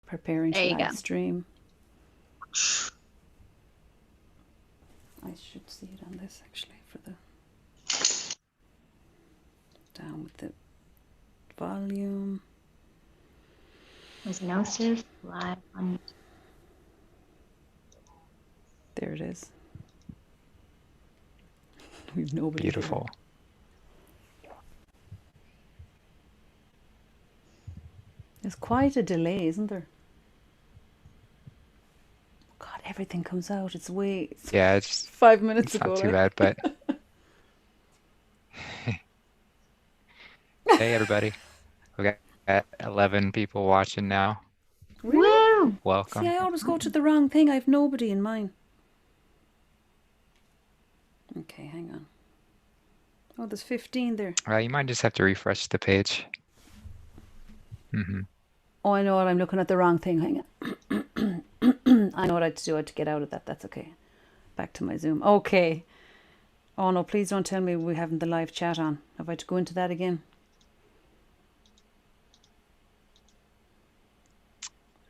Preparing There to you go. live stream. I should see it on this actually for the down with the volume. Wiz Gnosis live on YouTube. There it is. We've nobody Beautiful. There. There's quite a delay, isn't there? God, everything comes out. It's way. Yeah, it's 5 minutes it's ago. not too Like. bad, but hey everybody. We got 11 people watching now. Really? Woo! Welcome. See, I always go to the wrong thing. I have nobody in mine. Okay, hang on. Oh, there's 15 there. You might just have to refresh the page. Oh, I know what. I'm looking at the wrong thing. Hang on. I know what I had to do. I had to get out of that. That's okay. Back to my Zoom. Okay. Oh, no, please don't tell me we haven't the live chat on. Have I to go into that again?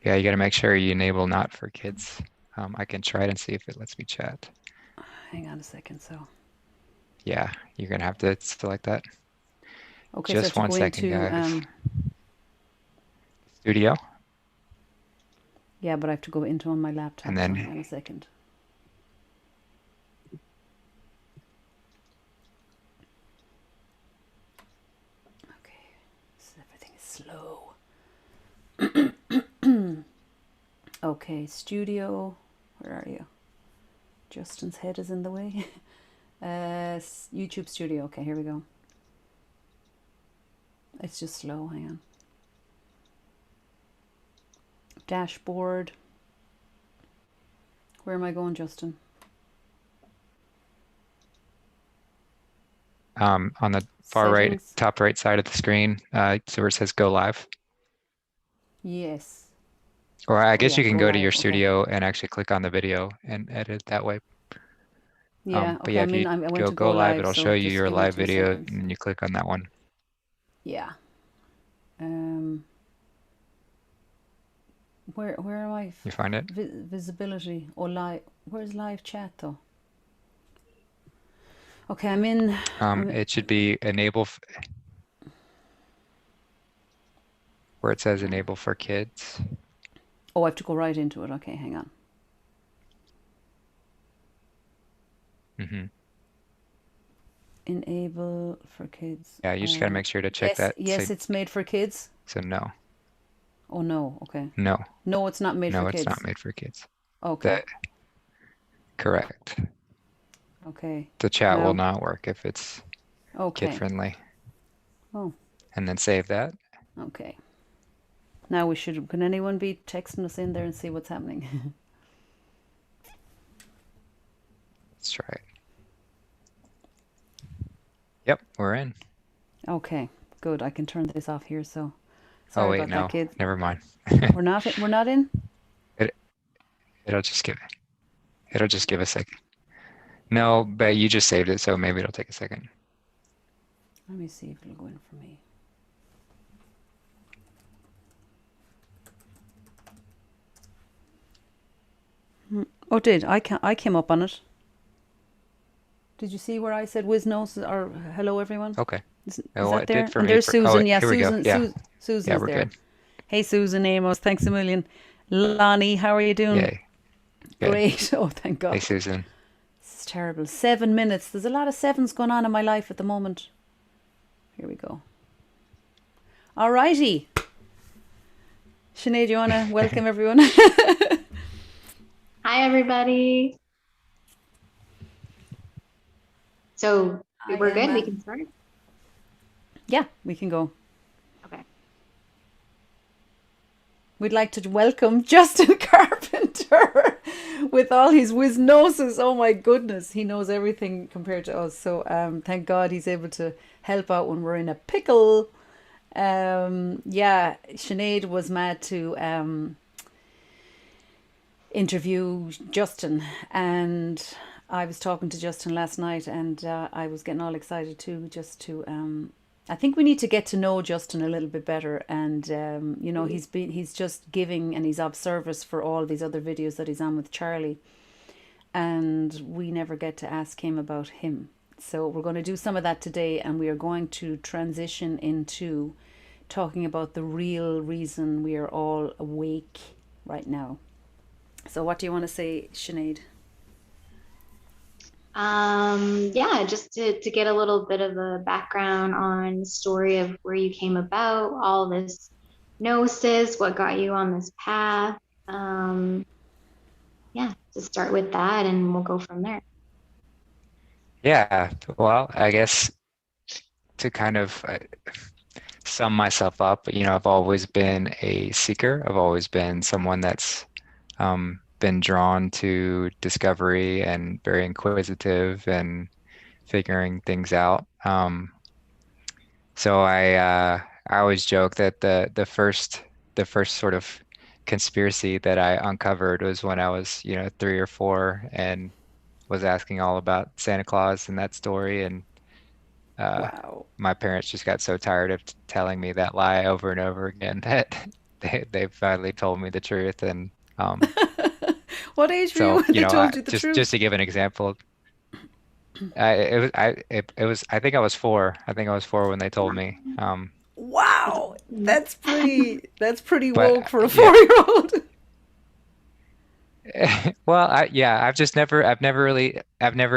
Yeah, you got to make sure you enable not for kids. I can try it and see if it lets me chat. Hang on a second. So. Yeah, you're going to have to select that. Okay, Just so I have 1 to go second, into, guys. Studio. Yeah, but I have to go into on my laptop. And then- so hang on a second. Okay, so everything is slow. Okay, studio. Where are you? Justin's head is in the way. YouTube studio. Okay, here we go. It's just slow. Hang on. Dashboard. Where am I going, Justin? On the far right, Settings. top right side of the screen, so where it says go live. Yes. Or I guess yeah, you can go go to your live, okay. studio and actually click on the video and edit that way. Yeah. But Okay. yeah, I if mean, you I went to go live, it'll so show you just your give me live 2 video, seconds. and you click on that one. Yeah. Where am I? You find it? Visibility or live? Where's live chat though? Okay, I'm in. It should be enable where it says enable for kids. Oh, I have to go right into it. Okay, hang on. Enable for kids. Yeah, you just got to make sure to check that. Yes, So, it's made for kids. so no, Oh no. Okay. no, No, it's not made no, for it's kids. not made for kids. Okay. Correct. Okay. The chat Now- will not work if it's Okay. kid friendly. Oh. And then save that. Okay. Now we should. Can anyone be texting us in there and see what's happening? Let's try it. Yep, we're in. Okay. Good. I can turn this off here. So. Oh Sorry wait, about no, that, kids. never mind. We're not. We're not in. It'll just give a second. No, but you just saved it, so maybe it'll take a second. Let me see if it'll go in for me. Oh, I came up on it. Did you see where I said Wiz Gnosis or hello everyone? Okay. Is Oh, that it there? did for And me. there's Susan. Yeah, here we go. Susan. Yeah. Susan's Yeah, we're there. good. Hey, Susan Amos. Thanks a million. Lonnie, how are you doing? Yay. Good. Great. Oh, thank God. Hey, Susan. This is terrible. 7 minutes. There's a lot of sevens going on in my life at the moment. Here we go. All righty. Sinead, do you want to welcome everyone? Hi, everybody. So we're good. We can start. Yeah, we can go. Okay. We'd like to welcome Justin Carpenter with all his Wiz Gnosis. Oh my goodness, he knows everything compared to us. So thank God he's able to help out when we're in a pickle. Yeah, Sinead was mad to interview Justin, and I was talking to Justin last night, and I was getting all excited too, just to I think we need to get to know Justin a little bit better, and you know, he's just giving and he's of service for all these other videos that he's on with Charlie, and we never get to ask him about him. So we're going to do some of that today, and we are going to transition into talking about the real reason we are all awake right now. So what do you want to say, Sinead? Yeah, just to get a little bit of a background on the story of where you came about, all this gnosis, what got you on this path. Yeah, to start with that and we'll go from there. Yeah, well, I guess to kind of sum myself up, I've always been a seeker. I've always been someone that's been drawn to discovery and very inquisitive and figuring things out. So I always joke that the first sort of conspiracy that I uncovered was when I was 3 or 4 and was asking all about Santa Claus and that story, and uh, Wow. my parents just got so tired of telling me that lie over and over again that they finally told me the truth. And What age were you so when they told you the just truth? to give an example, I think I was 4. I think I was 4 when they told me. Wow, that's pretty woke But for a yeah, 4-year-old. well, it's never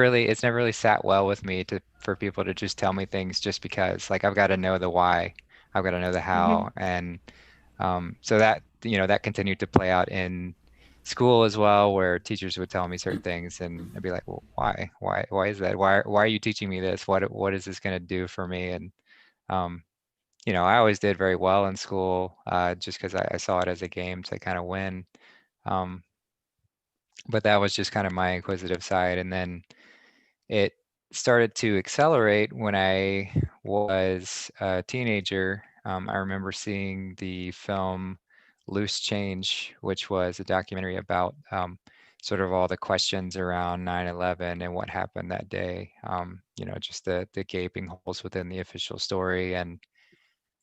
really sat well with me for people to just tell me things just because. Like, I've got to know the why, I've got to know the Mhm. how, and so that continued to play out in school as well, where teachers would tell me certain things, and I'd be like, well, why is that? Why are you teaching me this? What is this going to do for me? And um, I always did very well in school, just because I saw it as a game to kind of win. Um, but that was just kind of my inquisitive side. And then it started to accelerate when I was a teenager. I remember seeing the film Loose Change, which was a documentary about sort of all the questions around 9/11 and what happened that day. Just the gaping holes within the official story.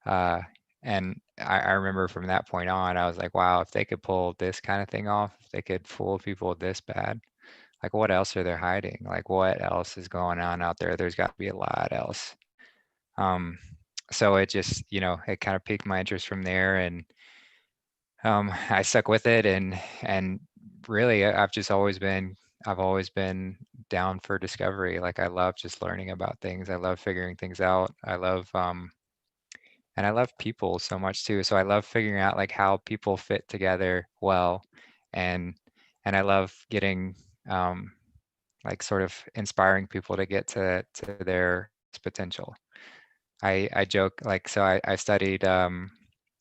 Uh, and I remember from that point on, I was like, wow, if they could pull this kind of thing off, if they could fool people this bad, like, what else are they hiding? Like, what else is going on out there? There's got to be a lot else. Um, so it just, it kind of piqued my interest from there, and I stuck with it, and really, I've always been down for discovery. Like, I love just learning about things. I love figuring things out. And I love people so much too. So I love figuring out like how people fit together well, and I love getting um, like sort of inspiring people to get to their potential. I joke like, so I studied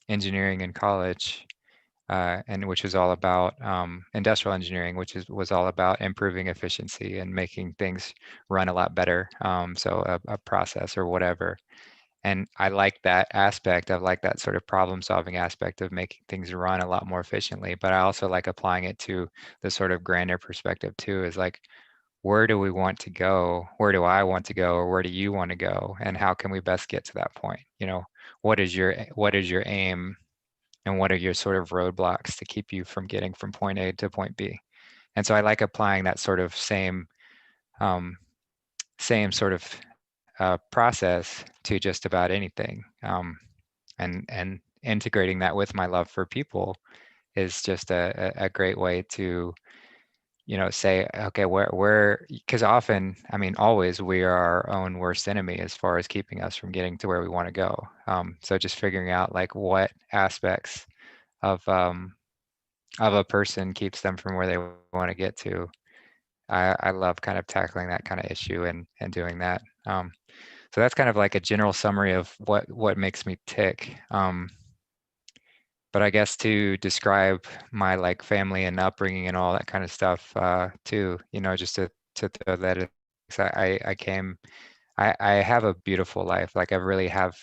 engineering in college, and which was all about industrial engineering, which was all about improving efficiency and making things run a lot better. So a process or whatever. And I like that aspect of like that sort of problem solving aspect of making things run a lot more efficiently. But I also like applying it to the sort of grander perspective too, is like, where do we want to go? Where do I want to go? Or where do you want to go? And how can we best get to that point? What is your aim, and what are your sort of roadblocks to keep you from getting from point A to point B? And so I like applying that sort of um, same sort of process to just about anything. And integrating that with my love for people is just a great way to say, okay, where because often, I mean, always, we are our own worst enemy as far as keeping us from getting to where we want to go. So just figuring out like what aspects of a person keeps them from where they want to get to. I love kind of tackling that kind of issue and doing that. So that's kind of like a general summary of what makes me tick. But I guess to describe my like family and upbringing and all that kind of stuff too, just to throw that in. 'Cause I came, I have a beautiful life. Like, I really have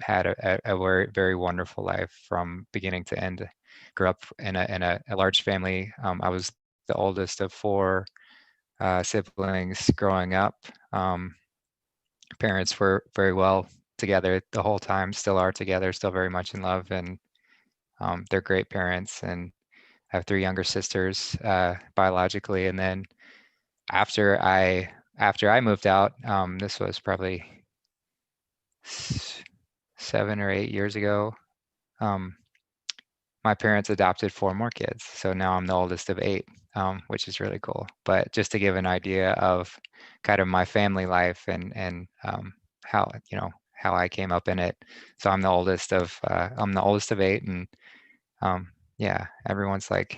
had a very, very wonderful life from beginning to end. Grew up in a large family. I was the oldest of 4 siblings growing up. Parents were very well together the whole time, still are together, still very much in love, and they're great parents. And I have three younger sisters biologically, and then after I moved out, this was probably 7 or 8 years ago. Um, my parents adopted four more kids, so now I'm the oldest of eight, which is really cool. But just to give an idea of kind of my family life and how how I came up in it. So I'm the oldest of eight, and yeah, everyone's like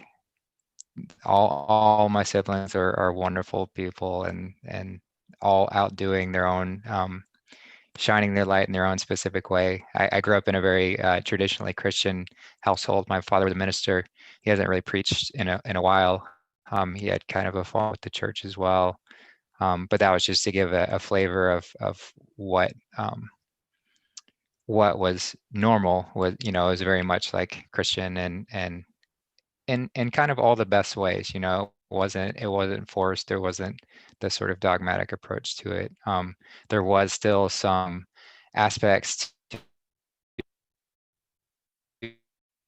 all my siblings are wonderful people and all out doing their own shining their light in their own specific way. I grew up in a very traditionally Christian household. My father was a minister. He hasn't really preached in a while. He had kind of a fall with the church as well. But that was just to give a flavor of what was normal. Was it was very much like Christian and in kind of all the best ways. It wasn't forced. There wasn't the sort of dogmatic approach to it. There was still some aspects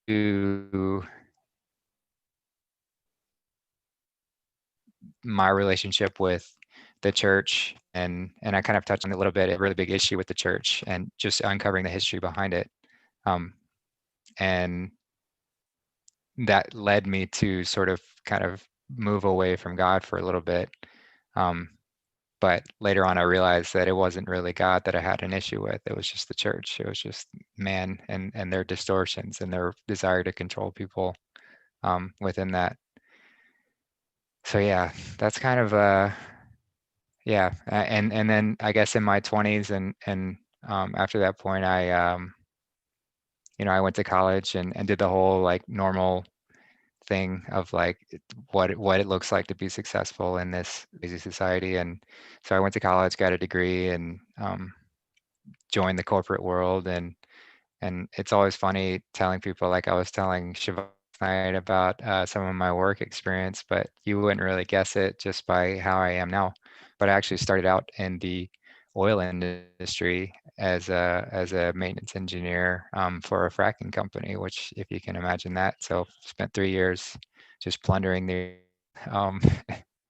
to my relationship with the church, and I kind of touched on it a little bit, a really big issue with the church and just uncovering the history behind it. And that led me to sort of kind of move away from God for a little bit. But later on, I realized that it wasn't really God that I had an issue with. It was just the church. It was just man and their distortions and their desire to control people within that. So yeah, that's kind of yeah. And then I guess in my 20s and after that point, I went to college and did the whole like normal thing of like what it looks like to be successful in this busy society. And so I went to college, got a degree, and joined the corporate world. And it's always funny telling people, like I was telling Shiva night about some of my work experience, but you wouldn't really guess it just by how I am now. But I actually started out in the oil industry as a maintenance engineer for a fracking company, which if you can imagine that. So spent 3 years just plundering the um,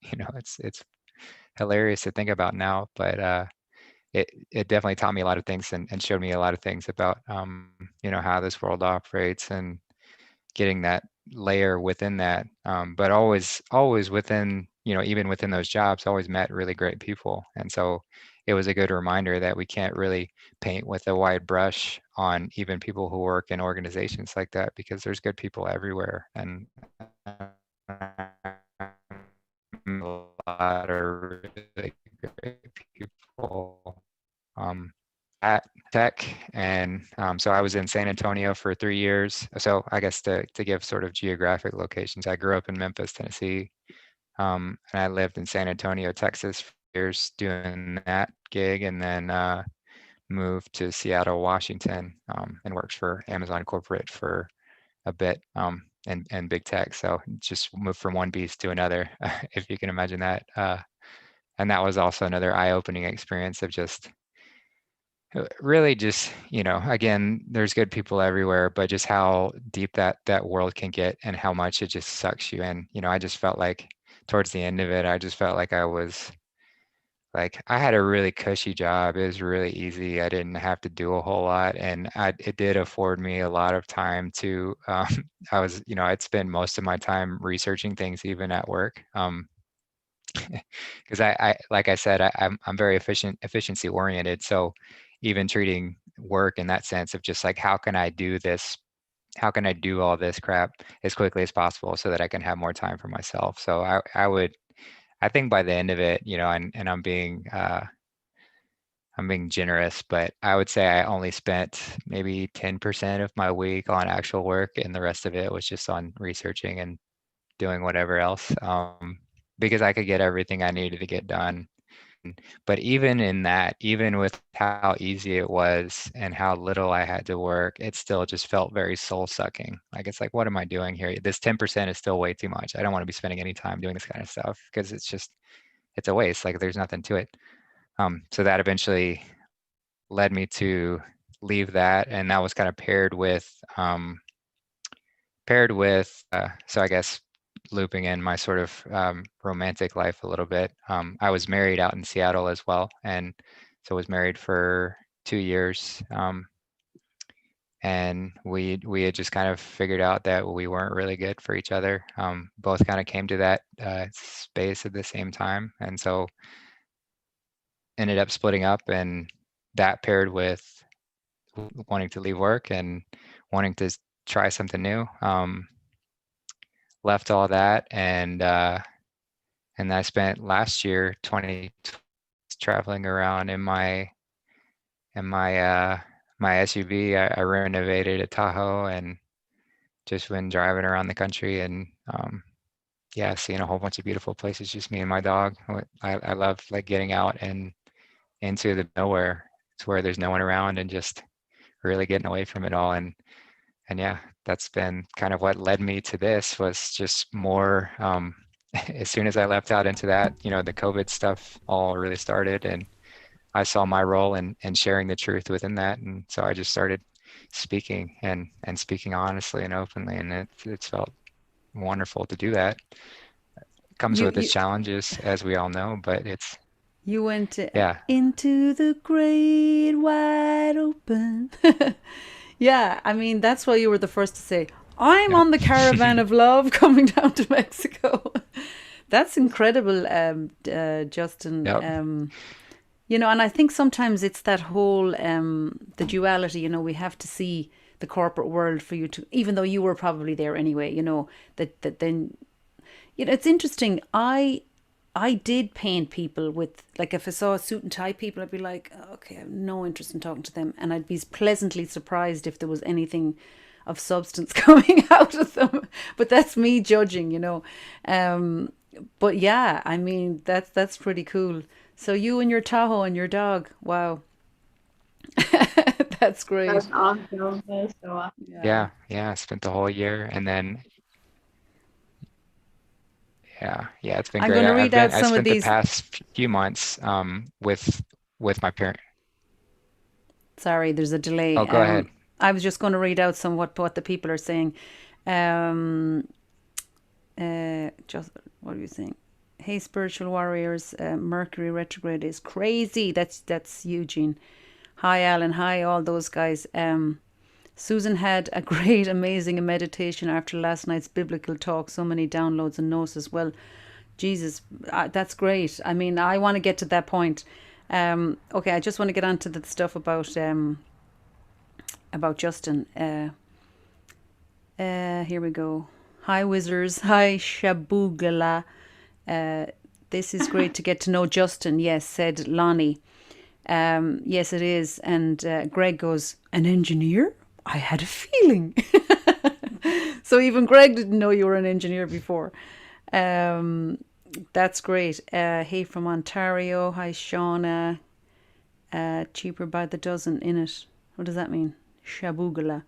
it's hilarious to think about now, but it definitely taught me a lot of things and showed me a lot of things about how this world operates and getting that layer within that. But always within, even within those jobs, always met really great people. And so it was a good reminder that we can't really paint with a wide brush on even people who work in organizations like that, because there's good people everywhere. And a lot of really great people at tech. And so I was in San Antonio for 3 years. So I guess to give sort of geographic locations, I grew up in Memphis, Tennessee, and I lived in San Antonio, Texas for years doing that gig, and then moved to Seattle, Washington, and worked for Amazon Corporate for a bit, and big tech. So just moved from one beast to another, if you can imagine that. And that was also another eye-opening experience of just really just, again, there's good people everywhere, but just how deep that world can get and how much it just sucks you in. I just felt like towards the end of it, I just felt like I had a really cushy job. It was really easy. I didn't have to do a whole lot, and it did afford me a lot of time to. I'd spend most of my time researching things, even at work, because I like I said, I'm very efficiency oriented. So even treating work in that sense of just like, how can I do this? How can I do all this crap as quickly as possible so that I can have more time for myself? So I think by the end of it, and I'm being generous, but I would say I only spent maybe 10% of my week on actual work, and the rest of it was just on researching and doing whatever else, because I could get everything I needed to get done. But even in that, even with how easy it was and how little I had to work, it still just felt very soul sucking. Like, it's like, what am I doing here? This 10% is still way too much. I don't want to be spending any time doing this kind of stuff, because it's a waste. Like, there's nothing to it. So that eventually led me to leave that, and that was kind of so I guess looping in my sort of romantic life a little bit. I was married out in Seattle as well, and so was married for 2 years. And we had just kind of figured out that we weren't really good for each other. Both kind of came to that space at the same time, and so ended up splitting up, and that paired with wanting to leave work and wanting to try something new. Left all that, and I spent last year 20 traveling around in my my SUV. I renovated a Tahoe and just been driving around the country, and yeah, seeing a whole bunch of beautiful places, just me and my dog. I love like getting out and into the nowhere. It's where there's no one around, and just really getting away from it all. And yeah, that's been kind of what led me to this, was just more as soon as I left out into that, the COVID stuff all really started, and I saw my role in sharing the truth within that. And so I just started speaking and speaking honestly and openly, and it's felt wonderful to do that. It comes You with its you challenges, as we all know, but it's, you went yeah, into the great wide open. Yeah, I mean, that's why you were the first to say, I'm yeah. on the caravan of love coming down to Mexico. That's incredible, Justin. Yep. And I think sometimes it's that whole the duality. We have to see the corporate world for you to, even though you were probably there anyway. That then, it's interesting. I did paint people with, like, if I saw a suit and tie people, I'd be like, okay, I have no interest in talking to them, and I'd be pleasantly surprised if there was anything of substance coming out of them. But that's me judging. But yeah, I mean, that's pretty cool. So you and your Tahoe and your dog, wow, that's great. That's awesome. That is so awesome. Yeah. Yeah, I spent the whole year, and then yeah, it's been I'm great. going to read out I some of spent the these. past few months with my parent. Sorry, there's a delay. Oh, go ahead. I was just going to read out some what the people are saying. Um, just what are you saying? Hey, spiritual warriors, Mercury retrograde is crazy. That's Eugene. Hi, Alan. Hi, all those guys. Susan had a great, amazing meditation after last night's biblical talk. So many downloads and gnosis. Well, Jesus, that's great. I mean, I want to get to that point. Okay, I just want to get on to the stuff about Justin. Here we go. Hi, Wizards. Hi, Shabugala. This is great to get to know Justin. Yes, said Lonnie. Yes, it is. And Greg goes, an engineer? I had a feeling. So even Greg didn't know you were an engineer before. That's great. Hey, from Ontario. Hi, Shauna. Cheaper by the dozen in it. What does that mean? Shabugala.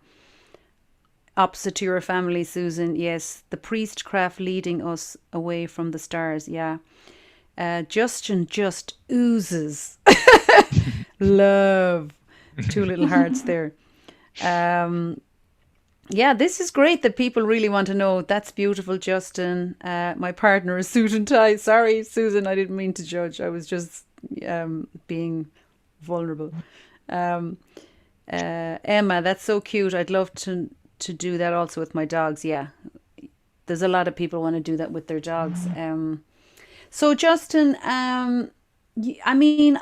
Opposite to your family, Susan. Yes, the priestcraft leading us away from the stars. Yeah. Justin just oozes love. Two little hearts there. Yeah, this is great that people really want to know. That's beautiful, Justin. My partner is suit and tie. Sorry, Susan, I didn't mean to judge. I was just being vulnerable. Emma, that's so cute. I'd love to do that also with my dogs. Yeah, there's a lot of people want to do that with their dogs. So Justin, I mean,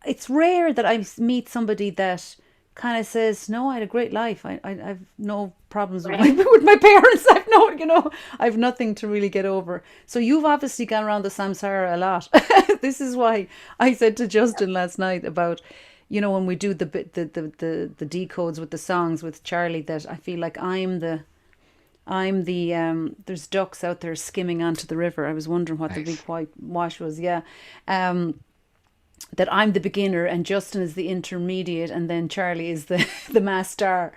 it's rare that I meet somebody that kind of says, no, I had a great life. I've no problems with with my parents. I've nothing to really get over. So you've obviously gone around the samsara a lot. This is why I said to Justin last night about, when we do the decodes with the songs with Charlie, that I feel like I'm the there's ducks out there skimming onto the river. I was wondering what the big Nice. white wash was. Yeah. that I'm the beginner and Justin is the intermediate, and then Charlie is the the master.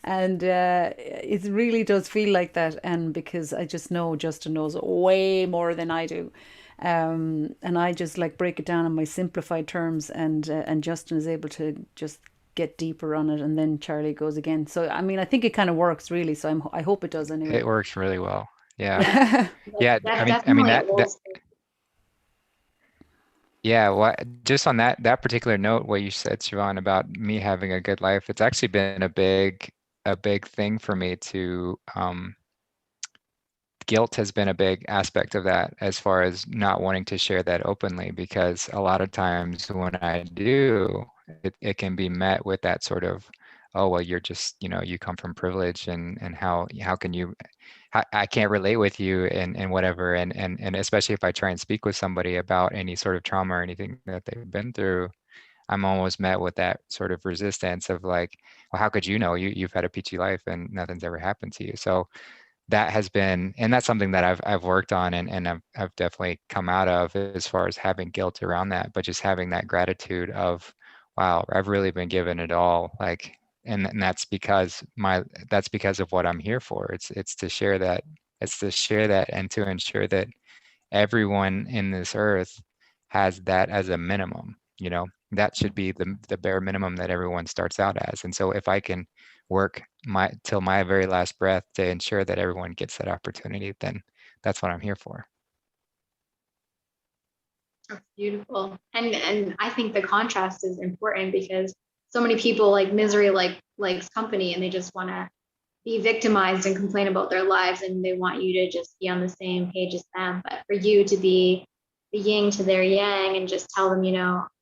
And it really does feel like that. And because I just know Justin knows way more than I do. And I just like break it down in my simplified terms, and Justin is able to just get deeper on it, and then Charlie goes again. So I mean, I think it kind of works really. So I hope it does anyway. It works really well. Yeah. Yeah, Yeah. that I mean definitely rolls. yeah, what just on that particular note, what you said, Siobhan, about me having a good life, it's actually been a big thing for me to guilt has been a big aspect of that as far as not wanting to share that openly, because a lot of times when I do, it can be met with that sort of, oh, well, you're just, you come from privilege, and how can you, I can't relate with you, and whatever. And especially if I try and speak with somebody about any sort of trauma or anything that they've been through, I'm almost met with that sort of resistance of like, well, how could you know? You've had a peachy life and nothing's ever happened to you. So that has been, and that's something that I've worked on, and I've definitely come out of, as far as having guilt around that, but just having that gratitude of, wow, I've really been given it all, like, and that's because of what I'm here for. It's to share that, and to ensure that everyone in this earth has that as a minimum. That should be the bare minimum that everyone starts out as. And so if I can work till my very last breath to ensure that everyone gets that opportunity, then that's what I'm here for. That's beautiful. And I think the contrast is important, because so many people like misery likes company, and they just want to be victimized and complain about their lives, and they want you to just be on the same page as them. But for you to be the yin to their yang and just tell them,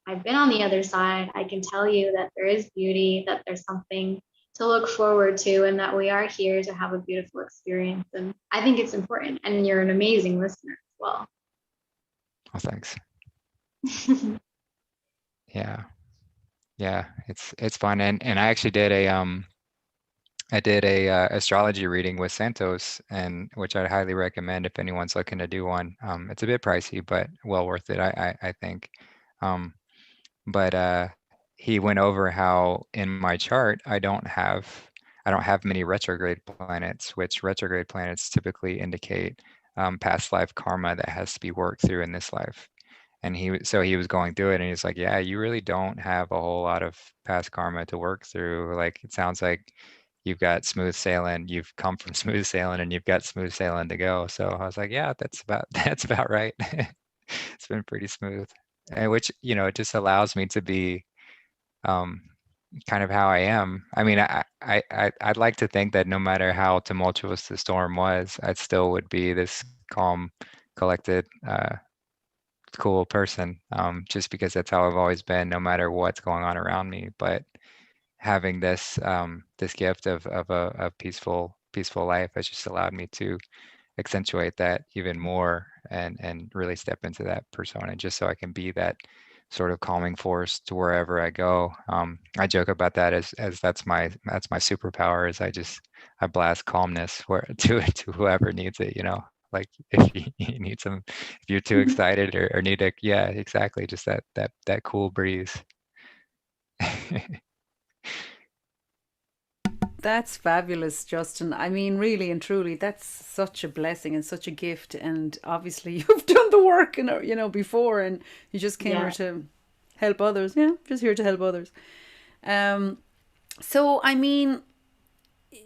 I've been on the other side. I can tell you that there is beauty, that there's something to look forward to, and that we are here to have a beautiful experience. And I think it's important. And you're an amazing listener as well. Oh, thanks. Yeah. It's fun. And I actually did a astrology reading with Santos, and which I highly recommend if anyone's looking to do one. It's a bit pricey, but well worth it, I think. But he went over how in my chart I don't have many retrograde planets, which retrograde planets typically indicate past life karma that has to be worked through in this life. And he was going through it, and he's like, yeah, you really don't have a whole lot of past karma to work through. Like, it sounds like you've got smooth sailing, you've come from smooth sailing, and you've got smooth sailing to go. So I was like, yeah, that's about right. It's been pretty smooth. And which, it just allows me to be kind of how I am. I mean, I'd like to think that no matter how tumultuous the storm was, I still would be this calm, collected, cool person, just because that's how I've always been, no matter what's going on around me. But having this gift of a peaceful life has just allowed me to accentuate that even more, and really step into that persona, just so I can be that sort of calming force to wherever I go. I joke about that as that's my superpower, is I blast calmness to whoever needs it, like if you need if you're too excited or need to, yeah, exactly, just that cool breeze. That's fabulous, Justin. I mean, really and truly, that's such a blessing and such a gift. And obviously, you've done the work, before, and you just came here to help others. Yeah, just here to help others. So I mean,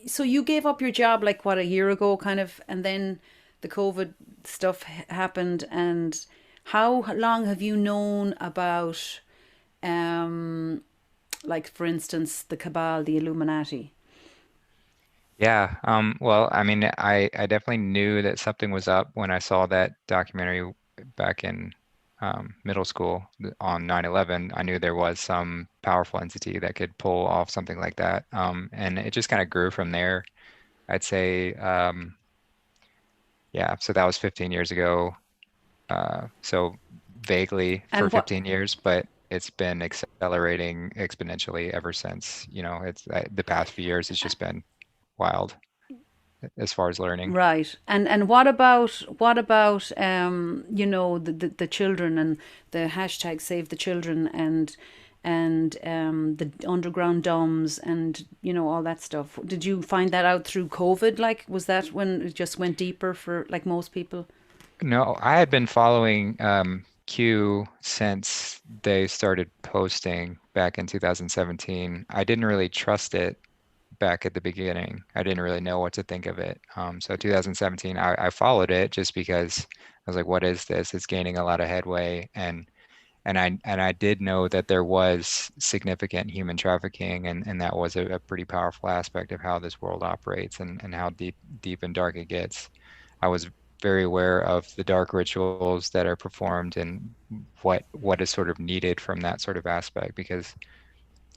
so you gave up your job like what, a year ago, kind of, and then the COVID stuff happened. And how long have you known about, like, for instance, the Cabal, the Illuminati? Yeah, well, I mean, I definitely knew that something was up when I saw that documentary back in middle school on 9/11. I knew there was some powerful entity that could pull off something like that. And it just kind of grew from there. I'd say, yeah, so that was 15 years ago. So vaguely for And what 15 years, but it's been accelerating exponentially ever since. It's the past few years, it's just been wild. as far as learning. Right. And what about the children and the hashtag Save the Children and the underground DOMs and all that stuff. Did you find that out through COVID? Like, was that when it just went deeper for like most people? No, I had been following Q since they started posting back in 2017. I didn't really trust it back at the beginning. I didn't really know what to think of it. So 2017, I followed it just because I was like, what is this? It's gaining a lot of headway. And I did know that there was significant human trafficking, and that was a pretty powerful aspect of how this world operates and how deep and dark it gets. I was very aware of the dark rituals that are performed and what is sort of needed from that sort of aspect because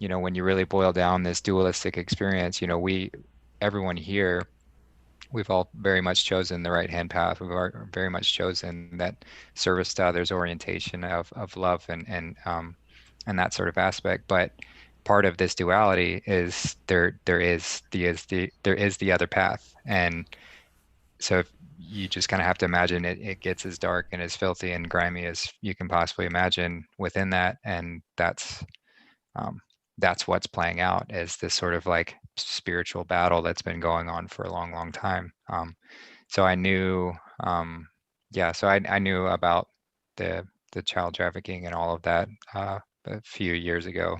when you really boil down this dualistic experience, everyone here, we've all very much chosen the right hand path. We've all very much chosen that service to others orientation of love and that sort of aspect. But part of this duality is there is the other path. And so if you just kind of have to imagine it gets as dark and as filthy and grimy as you can possibly imagine within that. And um, that's what's playing out as this sort of like spiritual battle that's been going on for a long, long time. So I knew, yeah, so I knew about the child trafficking and all of that a few years ago.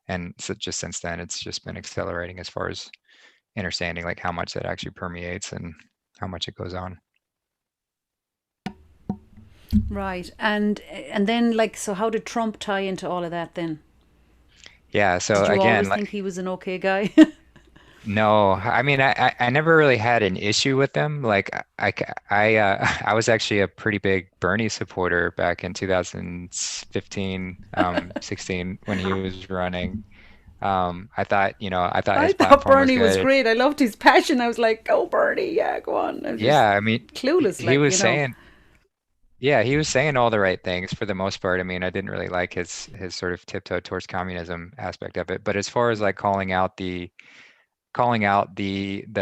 And so just since then, it's just been accelerating as far as understanding like how much that actually permeates and how much it goes on. Right. And then like, so how did Trump tie into all of that then? Yeah, so Did you again, always like think he was an okay guy? no, I mean, I never really had an issue with them. Like I was actually a pretty big Bernie supporter back in 2015, 16 when he was running. I thought I his thought platform was Bernie was good. great. I loved his passion. I was like, go Bernie, yeah, go on. I was just Yeah, I mean, clueless, he like, was saying, yeah, he was saying all the right things for the most part. I mean, I didn't really like his sort of tiptoe towards communism aspect of it. But as far as like calling out the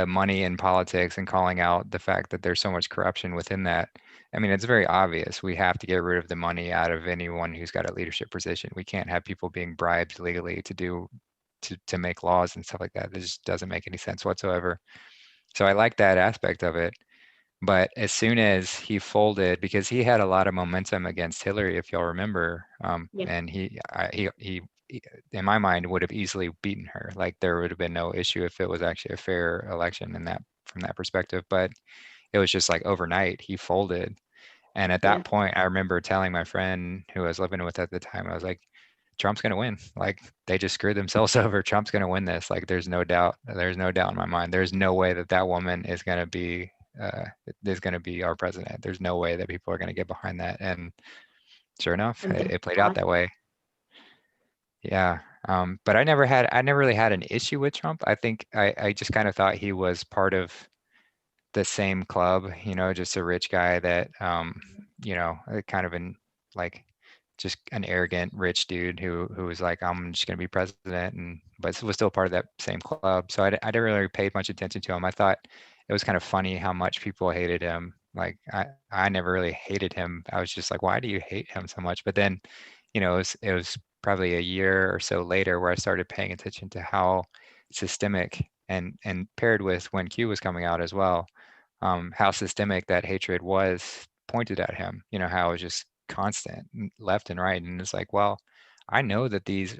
money in politics and calling out the fact that there's so much corruption within that. I mean, it's very obvious. We have to get rid of the money out of anyone who's got a leadership position. We can't have people being bribed legally to make laws and stuff like that. This just doesn't make any sense whatsoever. So I like that aspect of it. But as soon as he folded, because he had a lot of momentum against Hillary, if y'all remember, Yeah. and he, in my mind, would have easily beaten her. Like there would have been no issue if it was actually a fair election in that from that perspective. But it was just like overnight he folded. And at Yeah. that point, I remember telling my friend who I was living with at the time, I was like, Trump's going to win. Like they just screwed themselves over. Trump's going to win this. Like there's no doubt. There's no doubt in my mind. There's no way that that woman uh, is going to be our president. There's no way that people are going to get behind that. And sure enough, And it, thank it played out God. that way. Yeah. But I never really had an issue with Trump. I think I just kind of thought he was part of the same club, just a rich guy that, kind of an like just an arrogant rich dude who was like, I'm just going to be president, and but was still part of that same club. So I didn't really pay much attention to him. I thought it was kind of funny how much people hated him. Like I never really hated him. I was just like, why do you hate him so much? But then, it was probably a year or so later where I started paying attention to how systemic and paired with when Q was coming out as well, how systemic that hatred was pointed at him. How it was just constant, left and right. And it's like, well, I know that these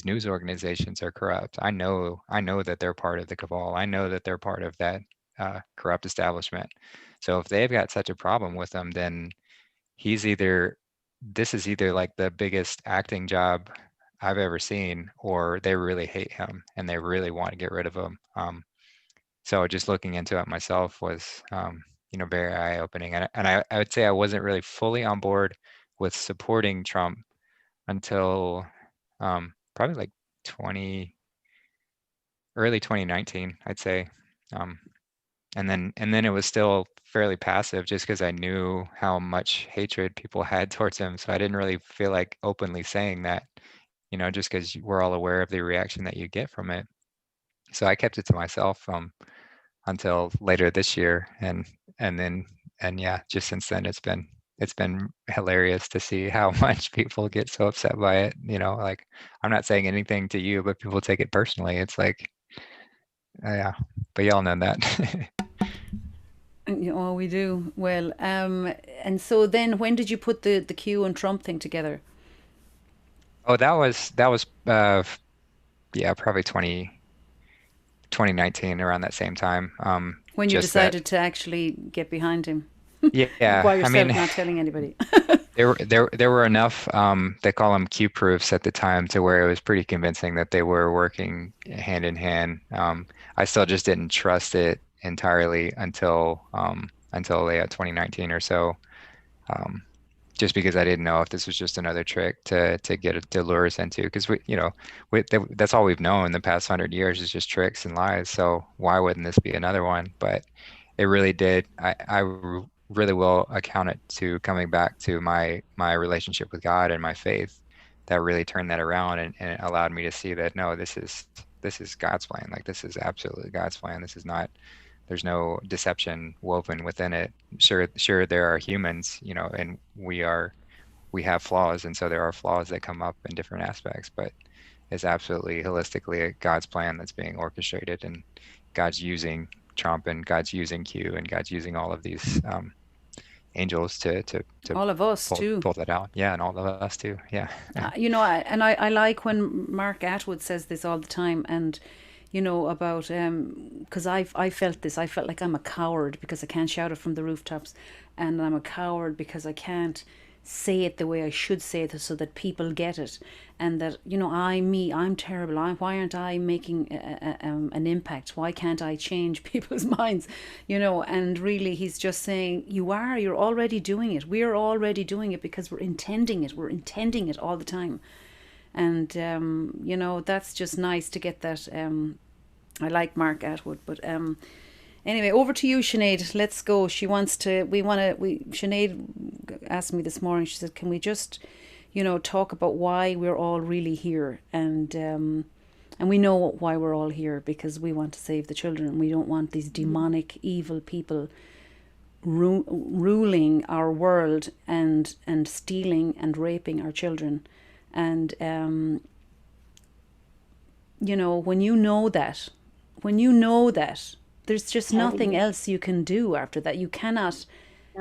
news organizations are corrupt. I know that they're part of the cabal. I know that they're part of that corrupt establishment. So if they've got such a problem with them, then he's either this is either like the biggest acting job I've ever seen, or they really hate him and they really want to get rid of him. So just looking into it myself was, very eye-opening. And I would say I wasn't really fully on board with supporting Trump until probably like 20, early 2019, I'd say. Um, and then it was still fairly passive just because I knew how much hatred people had towards him. So I didn't really feel like openly saying that, just because we're all aware of the reaction that you get from it. So I kept it to myself. until later this year, and then yeah, just since then it's been hilarious to see how much people get so upset by it. Like, I'm not saying anything to you, but people take it personally. It's like, yeah, but y'all know that. Oh, we do. Well, and so then when did you put the Q and Trump thing together? Oh, that was yeah, probably 2019, around that same time. When you Just that, decided to actually get behind him yeah, by I mean, yourself, not telling anybody. there were enough, they call them Q proofs at the time, to where it was pretty convincing that they were working hand in hand. I still just didn't trust it entirely until 2019 or so. Um, just because I didn't know if this was just another trick to get it, to lure us into, because that's all we've known the past 100 years, is just tricks and lies. So why wouldn't this be another one? But it really did. Really will account it to coming back to my relationship with God and my faith, that really turned that around, and it allowed me to see that, no, this is God's plan. Like, this is absolutely God's plan. This is not, there's no deception woven within it. Sure, there are humans, and we have flaws, and so there are flaws that come up in different aspects, but it's absolutely holistically God's plan that's being orchestrated, and God's using Trump, and God's using Q, and God's using all of these angels to All of us pull too. pull that out. Yeah, and all of us too. Yeah. I like when Mark Atwood says this all the time, and about because I felt this. I felt like I'm a coward because I can't shout it from the rooftops, and I'm a coward because I can't say it the way I should say it so that people get it, and that I'm terrible. Why aren't I making an impact? Why can't I change people's minds? And really, he's just saying you're already doing it. We're already doing it because we're intending it. We're intending it all the time. And that's just nice to get that. I like Mark Atwood, but anyway, over to you, Sinead. Let's go. She wants to. Sinead asked me this morning. She said, "Can we just, talk about why we're all really here?" And we know why we're all here, because we want to save the children, and we don't want these demonic, evil people ruling our world and stealing and raping our children. And when you know that, there's just nothing else you can do after that. You cannot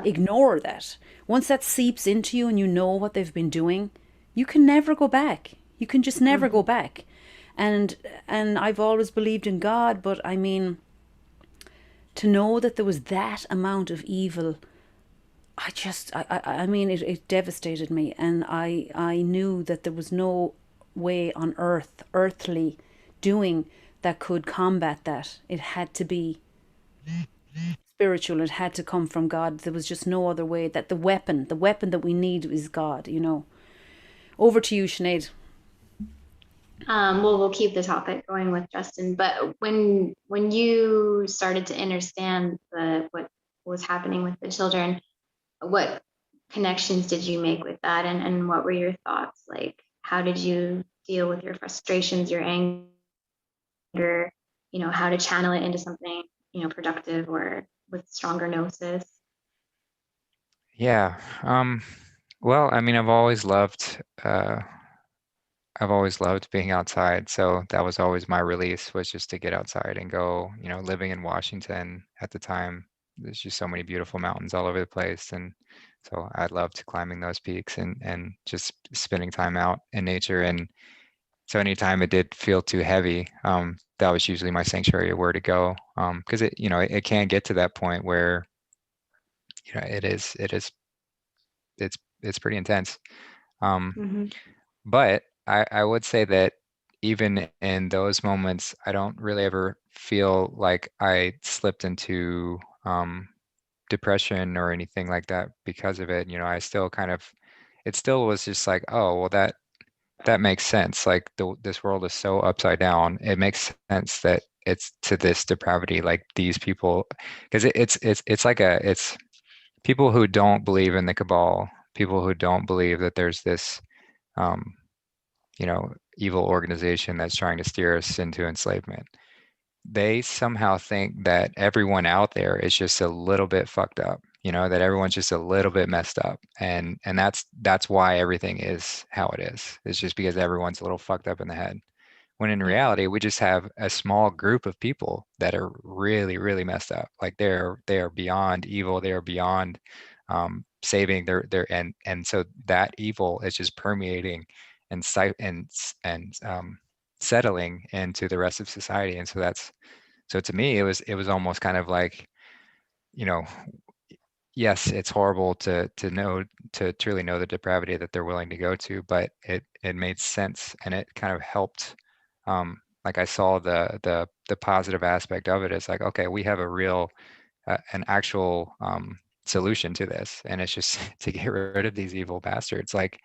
ignore that. Once that seeps into you and you know what they've been doing, you can never go back. You can just never go back. And I've always believed in God, but I mean, to know that there was that amount of evil, I mean, it devastated me. And I knew that there was no way on earthly doing that could combat that. It had to be spiritual. It had to come from God. There was just no other way. That the weapon that we need is God. Over to you, Sinead. Well, we'll keep the topic going with Justin, but when you started to understand what was happening with the children, what connections did you make with that, and what were your thoughts? Like, how did you deal with your frustrations, your anger, how to channel it into something, productive or with stronger gnosis? Yeah. Well, I mean, I've always loved being outside, so that was always my release, was just to get outside and go. Living in Washington at the time, there's just so many beautiful mountains all over the place, and so I loved climbing those peaks and just spending time out in nature. And so anytime it did feel too heavy, that was usually my sanctuary of where to go, because it can get to that point where it's pretty intense. Mm-hmm. But I would say that even in those moments, I don't really ever feel like I slipped into depression or anything like that because of it. I still it still was just like, oh, well, that makes sense. Like, this world is so upside down. It makes sense that it's to this depravity, like these people, because it's people who don't believe in the cabal, people who don't believe that there's this um, evil organization that's trying to steer us into enslavement. they somehow think that everyone out there is just a little bit fucked up, that everyone's just a little bit messed up. And that's why everything is how it is. It's just because everyone's a little fucked up in the head. When in Yeah. reality, we just have a small group of people that are really, really messed up. Like they are beyond evil. They are beyond saving and so that evil is just permeating and settling into the rest of society. And so to me, it was almost kind of like, you know, yes, it's horrible to truly know the depravity that they're willing to go to, but it made sense, and it kind of helped. Like I saw the positive aspect of it. It's like, okay, we have a real an actual solution to this, and it's just to get rid of these evil bastards. Like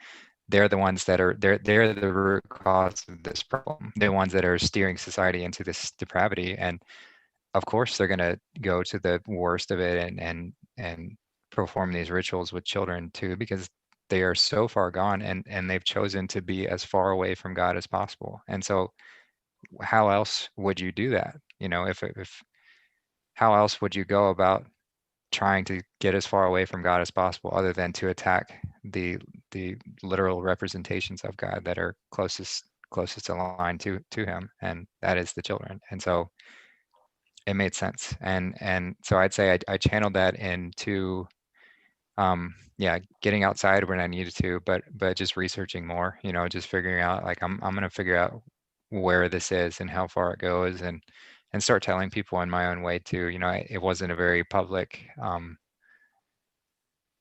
they're the ones that are they're the root cause of this problem. They're the ones that are steering society into this depravity, and of course they're going to go to the worst of it and perform these rituals with children too, because they are so far gone, and they've chosen to be as far away from God as possible. And so how else would you do that? If how else would you go about trying to get as far away from God as possible, other than to attack the literal representations of God that are closest aligned to him, and that is the children. And so it made sense. And so I'd say I channeled that into yeah, getting outside when I needed to, but just researching more, just figuring out, like, I'm gonna figure out where this is and how far it goes, and start telling people in my own way too. It wasn't a very public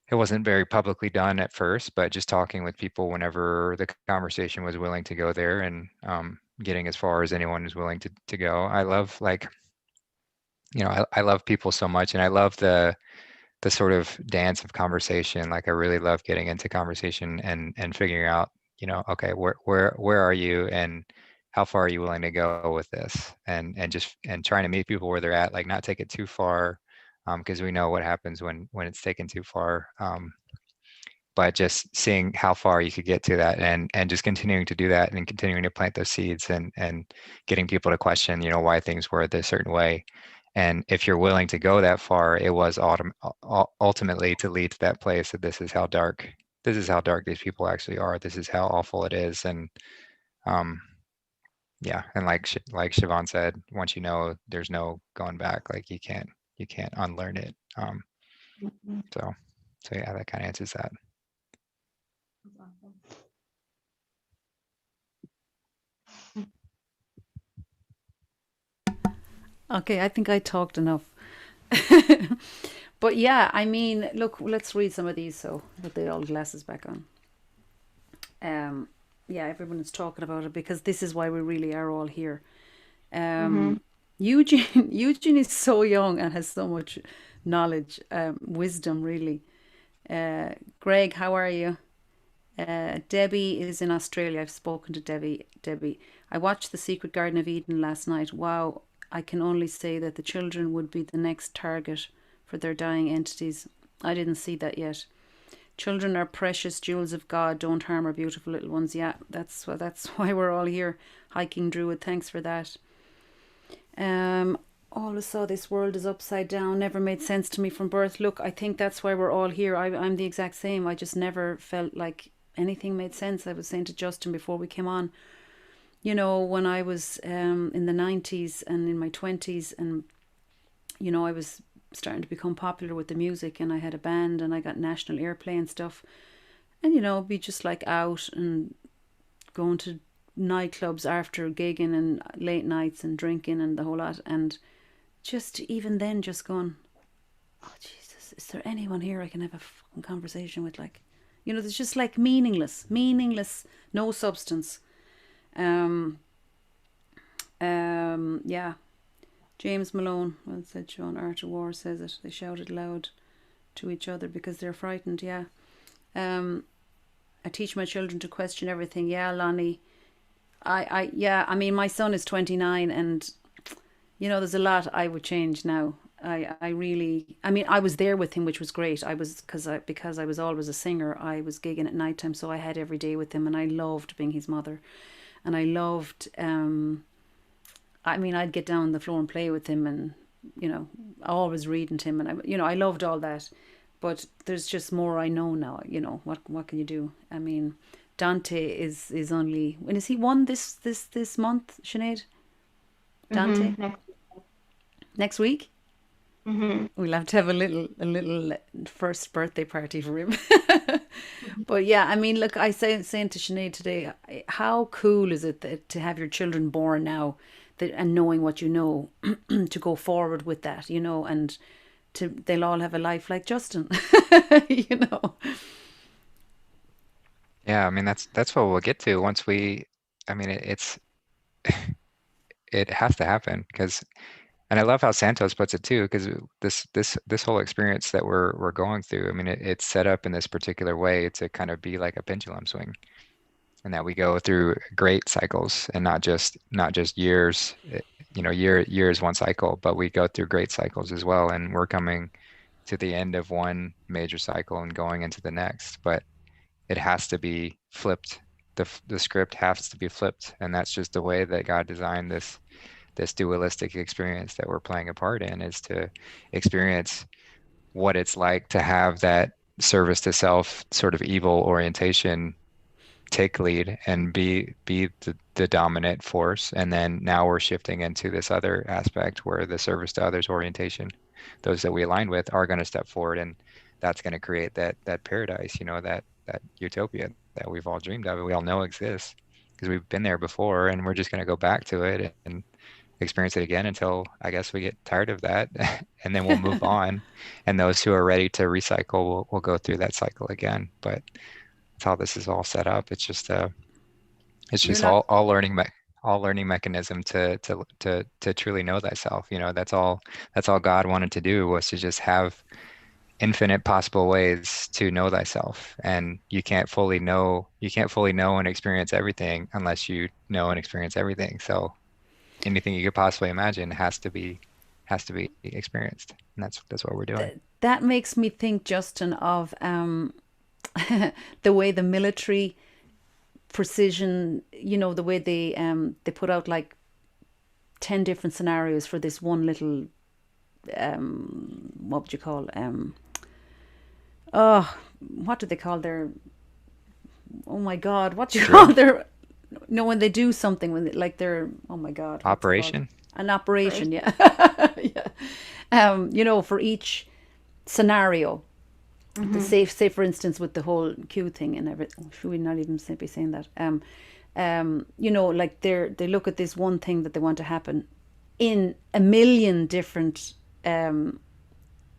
it wasn't very publicly done at first, but just talking with people whenever the conversation was willing to go there, and getting as far as anyone was willing to go. I love, like, I love people so much, and I love the sort of dance of conversation. Like I really love getting into conversation and figuring out, okay, where are you, and how far are you willing to go with this, and trying to meet people where they're at, like not take it too far, because we know what happens when it's taken too far. But just seeing how far you could get to that, and just continuing to do that, and continuing to plant those seeds, and getting people to question, why things were this certain way. And if you're willing to go that far, it was ultimately to lead to that place that this is how dark these people actually are. This is how awful it is. And yeah, and like Siobhan said, once you know, there's no going back. Like you can't unlearn it. So yeah, that kind of answers that. Okay, I think I talked enough. But yeah, I mean, look, let's read some of these so with the old glasses back on. Yeah, everyone is talking about it because this is why we really are all here. Eugene is so young and has so much knowledge, wisdom, really. Greg, how are you? Debbie is in Australia. I've spoken to Debbie, I watched The Secret Garden of Eden last night. Wow, I can only say that the children would be the next target for their dying entities. I didn't see that yet. Children are precious jewels of God. Don't harm our beautiful little ones. Yeah, that's why we're all here. Hiking Druid, thanks for that. Always saw this world is upside down. Never made sense to me from birth. Look, I think that's why we're all here. I'm the exact same. I just never felt like anything made sense. I was saying to Justin before we came on, when I was in the 90s and in my 20s, and I was starting to become popular with the music, and I had a band, and I got national airplay and stuff, and be just like out and going to nightclubs after gigging and late nights and drinking and the whole lot, and just even then just going, oh Jesus, is there anyone here I can have a fucking conversation with? Like, there's just like meaningless, no substance. Yeah. James Malone, well said, Sean. Art of War says it. They shouted loud to each other because they're frightened. Yeah. I teach my children to question everything. Yeah, Lonnie. I mean, my son is 29, and there's a lot I would change now. I mean, I was there with him, which was great. I was because I was always a singer. I was gigging at nighttime, so I had every day with him, and I loved being his mother, and I loved I mean, I'd get down on the floor and play with him, and always reading to him, and I loved all that. But there's just more I know now. What can you do? I mean, Dante is only, when is he one this month, Sinead? Dante next week. We'll have to have a little first birthday party for him. But yeah, I mean, look, saying to Sinead today, how cool is it to have your children born now, and knowing what you know, to go forward with that, and they'll all have a life like Justin, you know. Yeah, I mean that's what we'll get to once I mean it has to happen because, and I love how Santos puts it too, because this whole experience that we're going through, I mean it's set up in this particular way to kind of be like a pendulum swing, and that we go through great cycles and not just years. Year is one cycle, but we go through great cycles as well, and we're coming to the end of one major cycle and going into the next, but it has to be flipped. The script has to be flipped, and that's just the way that God designed this dualistic experience that we're playing a part in, is to experience what it's like to have that service to self sort of evil orientation take lead and be the dominant force. And then now we're shifting into this other aspect where the service to others orientation, those that we align with, are going to step forward, and that's going to create that paradise, that utopia that we've all dreamed of and we all know exists because we've been there before, and we're just going to go back to it and experience it again until I guess we get tired of that and then we'll move on, and those who are ready to recycle will go through that cycle again. But that's how this is all set up. It's just all learning mechanism to truly know thyself. That's all God wanted to do, was to just have infinite possible ways to know thyself. And you can't fully know and experience everything unless you know and experience everything. So anything you could possibly imagine has to be experienced, and that's what we're doing. That makes me think, Justin, of the way the military precision, the way they put out like 10 different scenarios for this one little what would you call what do they call their, oh my God, what do you call their, when they do something, when they're, oh my God, operation, an operation, yeah. Yeah. For each scenario, the say for instance with the whole Q thing and everything, should we not even be saying that, they look at this one thing that they want to happen in a million different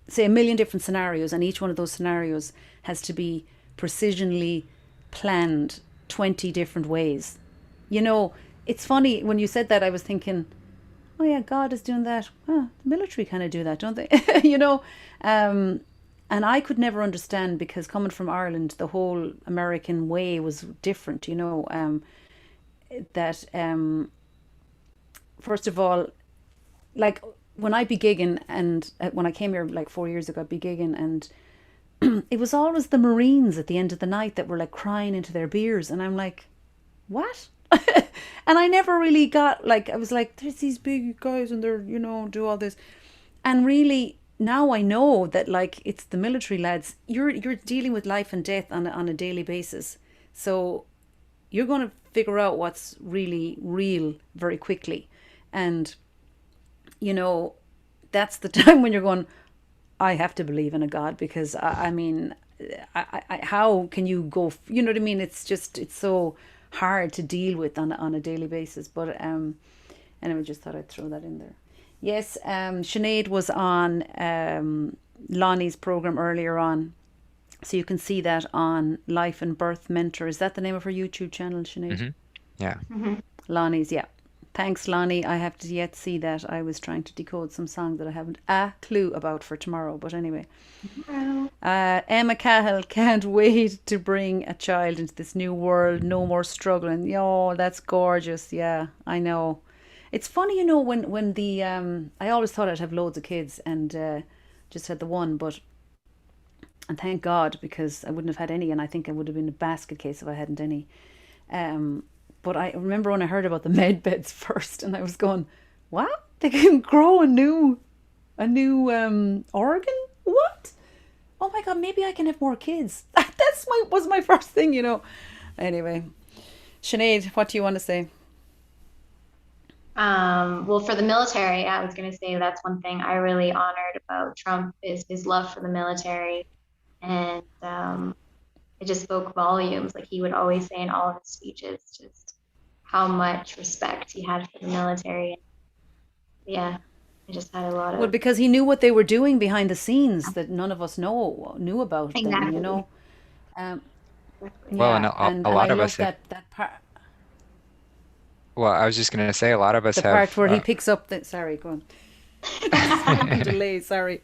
scenarios, and each one of those scenarios has to be precisionally planned 20 different ways. It's funny when you said that, I was thinking, oh yeah, God is doing that. The military kind of do that, don't they? And I could never understand, because coming from Ireland, the whole American way was different, that first of all, like when I'd be gigging, and when I came here like 4 years ago, I'd be gigging, and it was always the Marines at the end of the night that were like crying into their beers, and I'm like, what? And I never really got, like, I was like, there's these big guys and they're, do all this. And really, now I know that, like, it's the military lads. You're dealing with life and death on a daily basis. So you're going to figure out what's really real very quickly. And, that's the time when you're going, I have to believe in a God, because I mean, how can you go, you know what I mean? It's so hard to deal with on a daily basis. But anyway, just thought I'd throw that in there. Yes, Sinead was on Lonnie's program earlier on, so you can see that on Life and Birth Mentor. Is that the name of her YouTube channel, Sinead? Mm-hmm. Yeah. Mm-hmm. Lonnie's, yeah. Thanks, Lonnie. I have to yet see that. I was trying to decode some song that I haven't a clue about for tomorrow. But anyway. Emma Cahill, can't wait to bring a child into this new world. No more struggling. Oh, that's gorgeous. Yeah, I know. It's funny, when the I always thought I'd have loads of kids, and just had the one, and thank God, because I wouldn't have had any, and I think I would have been a basket case if I hadn't any. But I remember when I heard about the med beds first, and I was going, What? They can grow a new organ? What? Oh my god, maybe I can have more kids. That's my first thing. Anyway, Sinead, what do you want to say? Well, for the military, I was going to say that's one thing I really honored about Trump is his love for the military. And it just spoke volumes. Like he would always say in all of his speeches, just how much respect he had for the military. Yeah, I just had a lot Well, of, because he knew what they were doing behind the scenes that none of us knew about them. exactly, Um, exactly. Well, and yeah, a and I lot of us love have, that part. I was just going to say a lot of us The part have where he picks up the. Sorry, go on. I'm speaking delay. Sorry.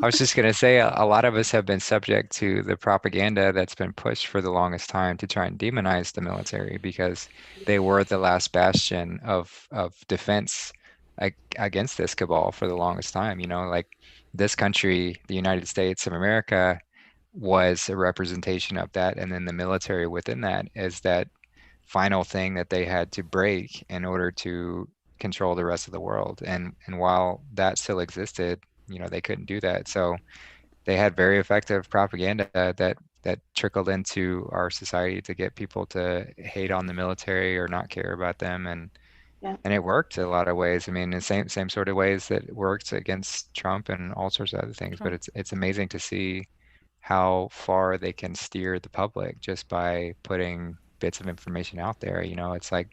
I was just going to say a lot of us have been subject to the propaganda that's been pushed for the longest time to try and demonize the military because they were the last bastion of defense against this cabal for the longest time. Like this country, the United States of America, was a representation of that, and then the military within that is that final thing that they had to break in order to control the rest of the world. And while that still existed, they couldn't do that. So they had very effective propaganda that trickled into our society to get people to hate on the military or not care about them. Yeah. And it worked in a lot of ways. I mean, the same sort of ways that it worked against Trump and all sorts of other things. But Trump. it's amazing to see how far they can steer the public just by putting bits of information out there. It's like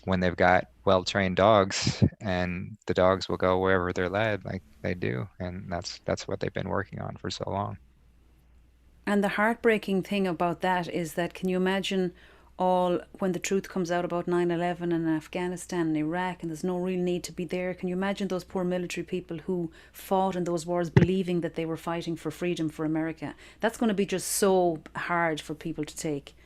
when they've got well-trained dogs and the dogs will go wherever they're led, like they do. And that's what they've been working on for so long. And the heartbreaking thing about that is that can you imagine all when the truth comes out about 9/11 and Afghanistan and Iraq and there's no real need to be there? Can you imagine those poor military people who fought in those wars believing that they were fighting for freedom for America? That's going to be just so hard for people to take.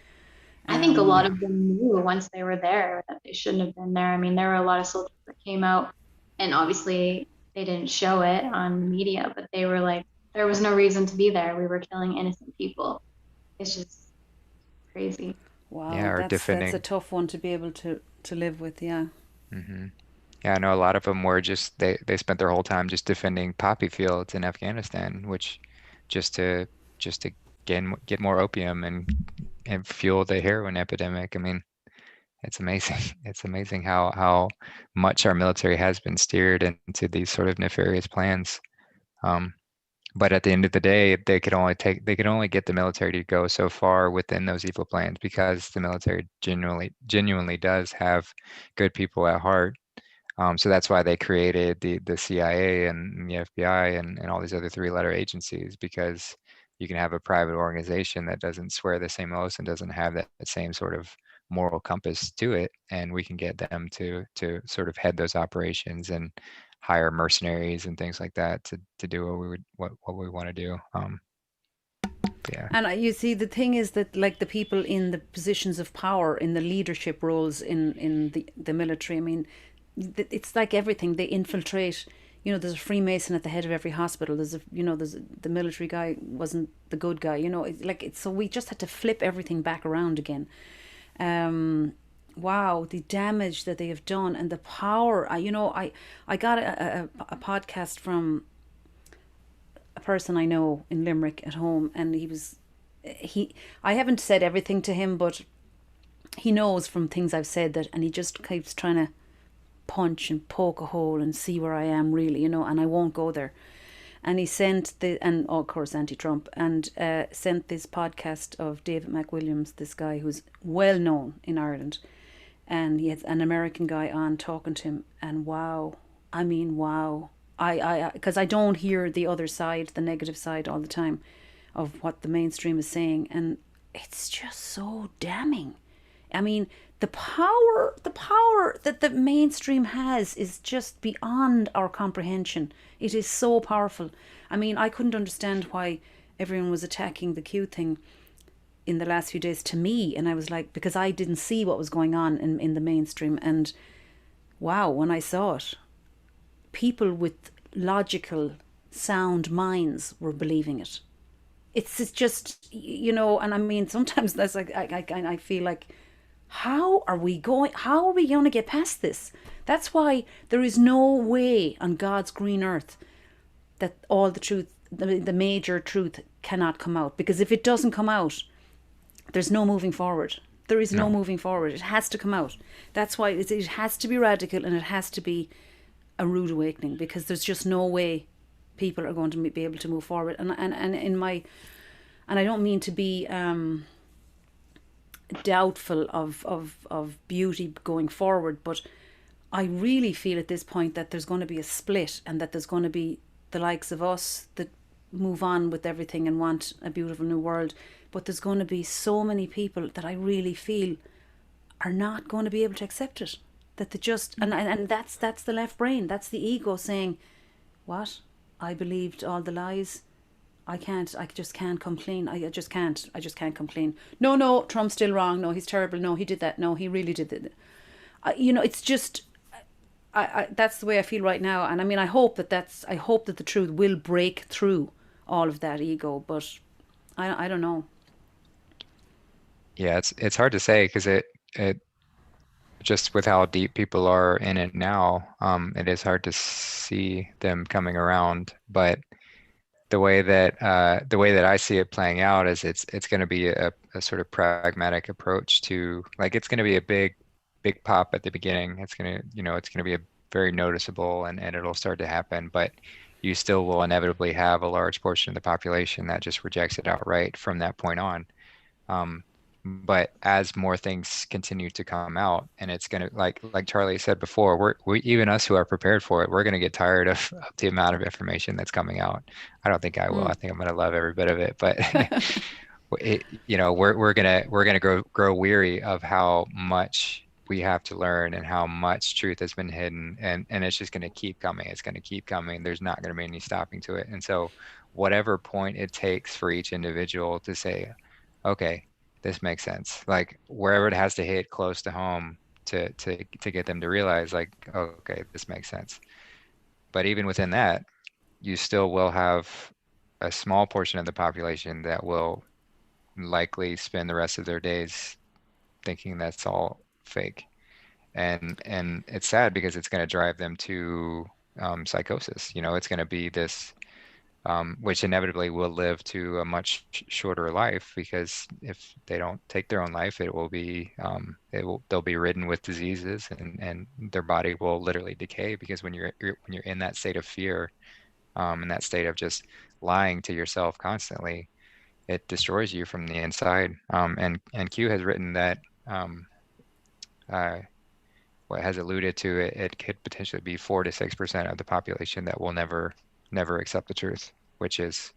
I think a lot Um, of them knew once they were there that they shouldn't have been there. I mean, there were a lot of soldiers that came out, and obviously they didn't show it on the media, but they were like, there was no reason to be there. We were killing innocent people. It's just crazy. Yeah, wow, or that's a defending. tough one to be able to live with. Yeah. hmm Yeah, I know a lot of them were just they spent their whole time just defending poppy fields in Afghanistan, which just to just to get more opium and fuel the heroin epidemic. I mean, it's amazing. It's amazing how much our military has been steered into these sort of nefarious plans. Um, but at the end of the day, they could only get the military to go so far within those evil plans because the military genuinely does have good people at heart. So that's why they created the CIA and the FBI and all these other three-letter agencies because you can have a private organization that doesn't swear the same oaths and doesn't have that same sort of moral compass to it, and we can get them to sort of head those operations and hire mercenaries and things like that to do what we want to do. Yeah. And you see, the thing is that, like the people in the positions of power, in the leadership roles in the military, I mean, it's like everything. They infiltrate. There's a Freemason at the head of every hospital. The military guy wasn't the good guy. So we just had to flip everything back around again. Wow, the damage that they have done and the power. I got a podcast from a person I know in Limerick at home, and he I haven't said everything to him, but he knows from things I've said that, and he just keeps trying to punch and poke a hole and see where I am really, and I won't go there. And he sent and of course anti-Trump, and sent this podcast of David McWilliams, this guy who's well known in Ireland, and he has an American guy on talking to him, and wow, I mean wow, because I don't hear the other side, the negative side all the time of what the mainstream is saying, and it's just so damning. I mean, the power that the mainstream has is just beyond our comprehension. It is so powerful. I mean, I couldn't understand why everyone was attacking the Q thing in the last few days to me, and I was like, because I didn't see what was going on in the mainstream, and wow, when I saw it, people with logical, sound minds were believing it. It's just, and I mean, sometimes that's like I feel like How are we going to get past this? That's why there is no way on God's green earth that all the truth, the major truth, cannot come out. Because if it doesn't come out, there's no moving forward. There is no moving forward. It has to come out. That's why it has to be radical, and it has to be a rude awakening, because there's just no way people are going to be able to move forward. And I don't mean to be doubtful of beauty going forward, but I really feel at this point that there's going to be a split, and that there's going to be the likes of us that move on with everything and want a beautiful new world, but there's going to be so many people that I really feel are not going to be able to accept it. That they just, and that's the left brain, that's the ego saying, what? I believed all the lies. I just can't come clean. I just can't come clean. No, Trump's still wrong. No, he's terrible. No, he did that. No, he really did it. It's just, that's the way I feel right now. And I mean, I hope that the truth will break through all of that ego, but I don't know. Yeah, it's hard to say, because it just with how deep people are in it now, it is hard to see them coming around. But the way that I see it playing out is it's going to be a sort of pragmatic approach to, like, it's going to be a big pop at the beginning. It's going to be a very noticeable, and it'll start to happen, but you still will inevitably have a large portion of the population that just rejects it outright from that point on. But as more things continue to come out, and it's going to, like Charlie said before, we even us who are prepared for it, we're going to get tired of the amount of information that's coming out. I don't think I will. I think I'm going to love every bit of it, but we're going to grow weary of how much we have to learn and how much truth has been hidden, and it's just going to keep coming. It's going to keep coming. There's not going to be any stopping to it. And so whatever point it takes for each individual to say, okay, this makes sense, like wherever it has to hit close to home to get them to realize, like, oh, okay, this makes sense. But even within that, you still will have a small portion of the population that will likely spend the rest of their days thinking that's all fake, and it's sad, because it's going to drive them to psychosis. It's going to be this which inevitably will live to a much shorter life, because if they don't take their own life, it will be they'll be ridden with diseases, and their body will literally decay, because when you're in that state of fear, in that state of just lying to yourself constantly, it destroys you from the inside. And Q has written that what has alluded to it could potentially be 4 to 6% of the population that will never accept the truth, which is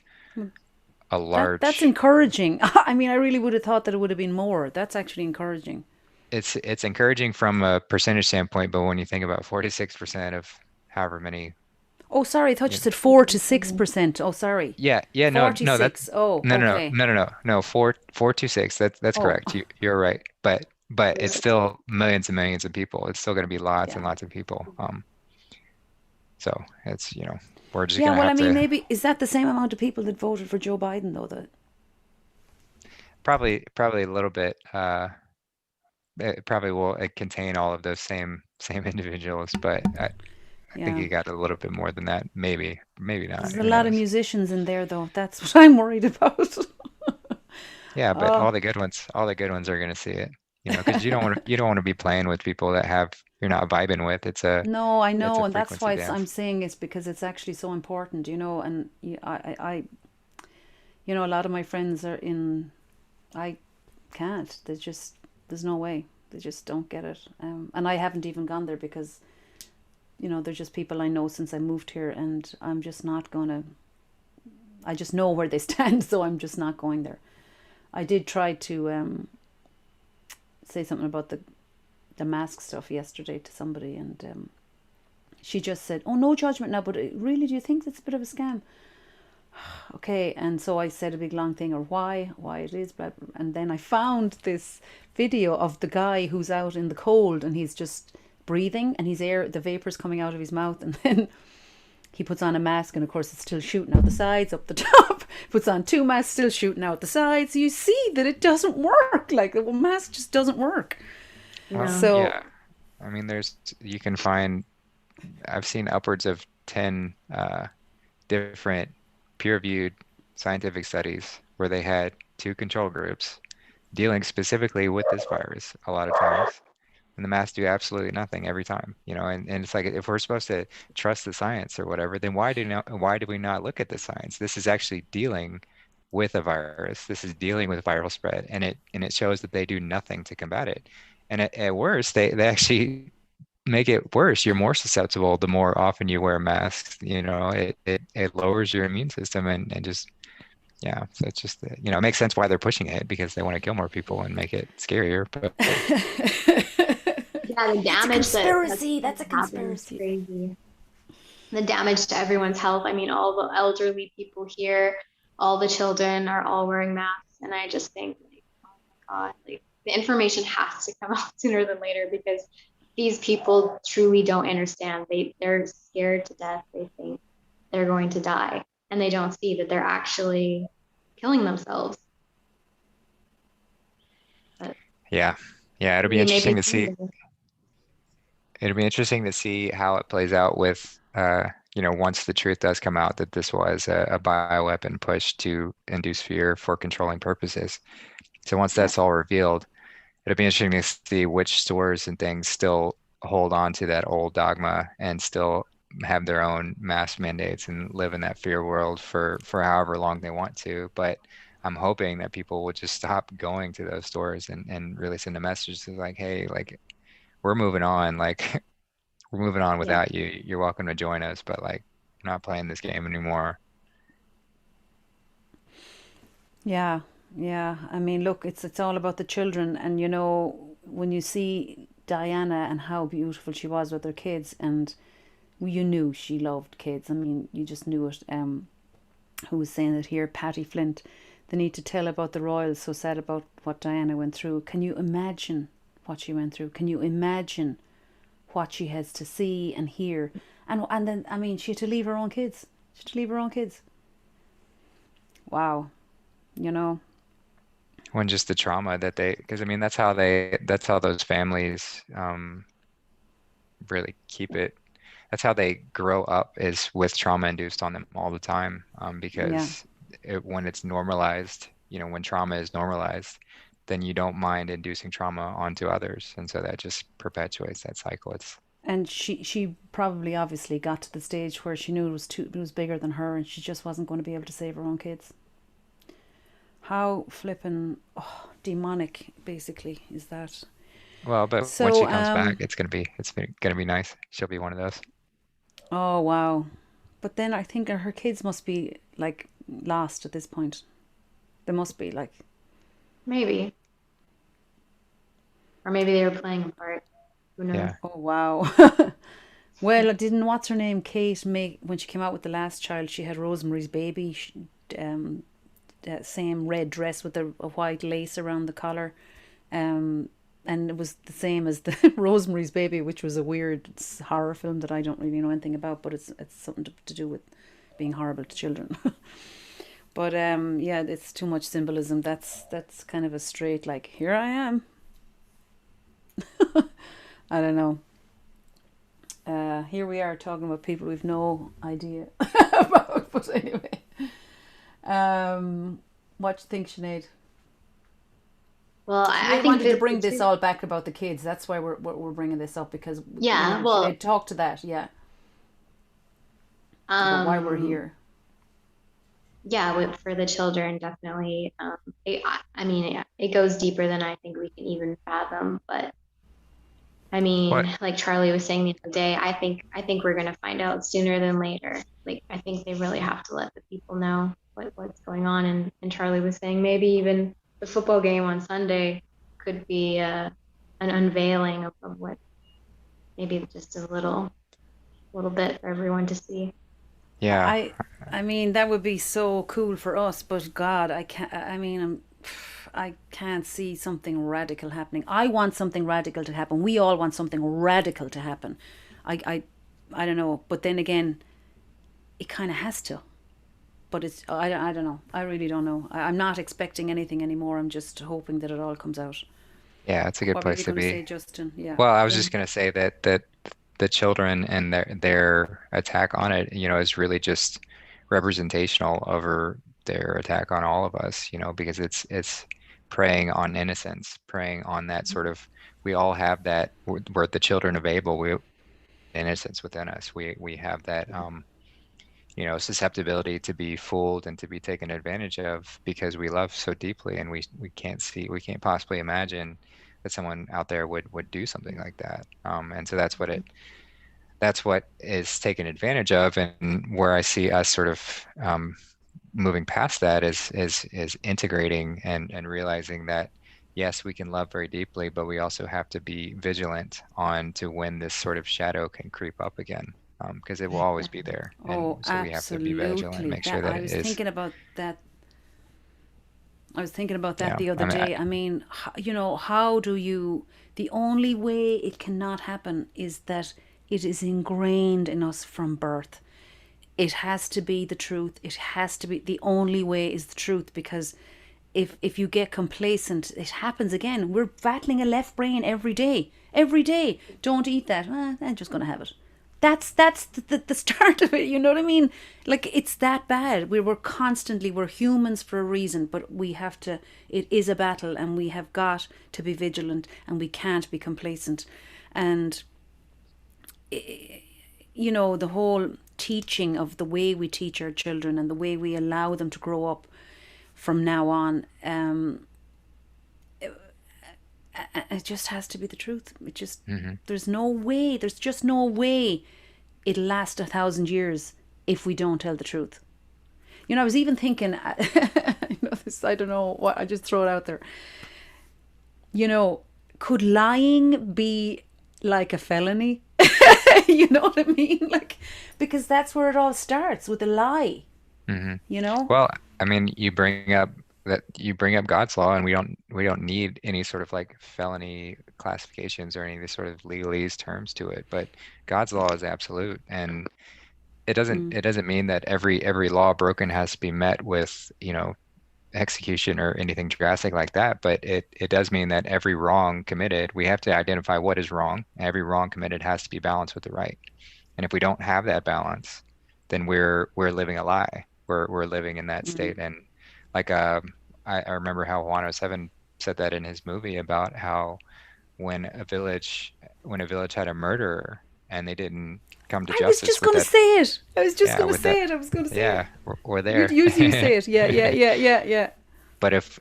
a large. That's encouraging. I mean, I really would have thought that it would have been more. That's actually encouraging. It's encouraging from a percentage standpoint, but when you think about 4 to 6% of however many. Oh, sorry, I thought you said 4 to 6%. Oh, sorry. Yeah, no, that's okay. No, 4 to 6. That's correct. You're right, but it's still millions and millions of people. It's still going to be lots and lots of people. So it's, we're just going to have to. Maybe is that the same amount of people that voted for Joe Biden, though? That probably a little bit. It probably will contain all of those same individuals, but I think you got a little bit more than that. Maybe not. There's a lot of musicians in there, though. That's what I'm worried about. Yeah, but all the good ones are going to see it. Because you don't want to be playing with people that you're not vibing with. No, I know, and that's why I'm saying it's because it's actually so important, and I a lot of my friends are in. I can't. There's no way. They just don't get it, and I haven't even gone there because, they're just people I know since I moved here, and I'm just not gonna. I just know where they stand, so I'm just not going there. I did try to say something about the mask stuff yesterday to somebody, and she just said, "Oh, no judgment now, but really, do you think it's a bit of a scam?" Okay, and so I said a big long thing, or why it is, blah, blah, and then I found this video of the guy who's out in the cold, and he's just breathing, and the vapors coming out of his mouth, and then he puts on a mask, and of course it's still shooting out the sides, up the top. Puts on 2 masks, still shooting out the sides. So you see that it doesn't work. Like, the mask just doesn't work. No. So Yeah. I mean, you can find, I've seen upwards of 10 different peer-reviewed scientific studies where they had two control groups dealing specifically with this virus a lot of times. And the masks do absolutely nothing every time, and it's like if we're supposed to trust the science or whatever, then why do we not look at the science? This is actually dealing with a virus. This is dealing with viral spread, and it shows that they do nothing to combat it. And at worst, they actually make it worse. You're more susceptible the more often you wear masks. It lowers your immune system and just yeah. So it's just it makes sense why they're pushing it because they want to kill more people and make it scarier. But Yeah, the that's a damage that's conspiracy. going That's a to happen is conspiracy. crazy. The damage to everyone's health. I mean, all the elderly people here, all the children are all wearing masks, and I just think, like, oh my God, like the information has to come out sooner than later because these people truly don't understand. They're scared to death. They think they're going to die, and they don't see that they're actually killing themselves. But yeah, yeah, maybe it'll be interesting to see how it plays out with once the truth does come out that this was a bioweapon push to induce fear for controlling purposes. So once Yeah. that's all revealed, it'll be interesting to see which stores and things still hold on to that old dogma and still have their own mask mandates and live in that fear world for however long they want to. But I'm hoping that people will just stop going to those stores and really send a message to like, hey, like we're moving on, like we're moving on yeah, without you. You're welcome to join us, but like I'm not playing this game anymore. Yeah, yeah. I mean, look, it's all about the children, and when you see Diana and how beautiful she was with her kids, and you knew she loved kids. I mean, you just knew it. Who was saying it here? Patty Flint. They need to tell about the royals. So sad about what Diana went through. Can you imagine what she went through? Can you imagine what she has to see and hear? And then I mean, she had to leave her own kids. She had to leave her own kids. Wow, you know. When just the trauma that because I mean that's how those families really keep it. That's how they grow up is with trauma induced on them all the time. Yeah. Because when it's normalized, when trauma is normalized, then you don't mind inducing trauma onto others, and so that just perpetuates that cycle. And she probably obviously got to the stage where she knew it was bigger than her, and she just wasn't going to be able to save her own kids. How flippin' demonic basically is that? Well, but when she So comes back, it's gonna be nice. She'll be one of those. oh wow. But then I think her kids must be like lost at this point. They must be like, maybe, or maybe they were playing a part. Who knows? Yeah. oh wow. Well, didn't what's her name Kate make when she came out with the last child? She had Rosemary's Baby. Um, that same red dress with a white lace around the collar. Um, and it was the same as the Rosemary's Baby, which was a weird horror film that I don't really know anything about, but it's something to do with being horrible to children. But yeah, it's too much symbolism. That's kind of a straight like here I am. I don't know. Here we are talking about people we've no idea about. But anyway, what do you think, Sinead? Well, I Sinead think wanted to that bring this all back about the kids. That's why we're bringing this up because yeah, Sinead well, talk to that, yeah, about why we're um, here. yeah, for the children, definitely. I mean, it goes deeper than I think we can even fathom. But I What? mean, like Charlie was saying the other day, I think we're gonna find out sooner than later. Like, I think they really have to let the people know what's going on. And Charlie was saying maybe even the football game on Sunday could be an unveiling of what maybe just a little bit for everyone to see. Yeah. I I mean that would be so cool for us, but God, I can't. I mean, I can't see something radical happening. I want something radical to happen. We all want something radical to happen. I I I don't know, but then again, it kind of has to. But I don't know. I really don't know. I'm not expecting anything anymore. I'm just hoping that it all comes out. Yeah, it's a good What were place you to going to be. say, Justin? Yeah. Well, I was Yeah. just going to say that the children and their attack on it, is really just representational over their attack on all of us, because it's preying on innocence, preying on that sort of, we all have that, we're the children of Abel, we innocence within us. We have that susceptibility to be fooled and to be taken advantage of because we love so deeply, and we can't possibly imagine that someone out there would do something like that. And so that's what is taken advantage of, and where I see us sort of moving past that is integrating and realizing that yes, we can love very deeply, but we also have to be vigilant on to when this sort of shadow can creep up again, because it will always be there, and Oh, so we have to be vigilant and absolutely. make sure That that I it was is. thinking about that. I was thinking about that Yeah, the other I mean, day. I mean, how do you? The only way it cannot happen is that it is ingrained in us from birth. It has to be the truth. It has to be the only way is the truth, because if you get complacent, it happens again. We're battling a left brain every day. Every day. Don't eat that. I'm just gonna have it. That's the start of it. You know what I mean? Like, it's that bad. We're humans for a reason, but we have to. It is a battle, and we have got to be vigilant, and we can't be complacent. And the whole teaching of the way we teach our children and the way we allow them to grow up from now on, it just has to be the truth. It just, hmm there's just no way it'll last 1,000 years if we don't tell the truth. I was even thinking, this, I don't know what, I just throw it out there. Could lying be like a felony? You know what I mean? Like, because that's where it all starts, with a lie, hmm you know? Well, I mean, you bring up God's law, and we don't need any sort of like felony classifications or any of these sort of legalese terms to it. But God's law is absolute, and it doesn't Mm, it doesn't mean that every law broken has to be met with, execution or anything drastic like that. But it does mean that every wrong committed, we have to identify what is wrong. Every wrong committed has to be balanced with the right. And if we don't have that balance, then we're living a lie. We're living in that mm. state. And like I remember how Juan Seven said that in his movie about how when a village had a murderer and they didn't come to I was justice just with going to that, say it. I was just yeah, going to with that, say it. I was going to say it. yeah, we're You, there. you, you say it. Yeah, yeah, yeah, yeah, yeah. But if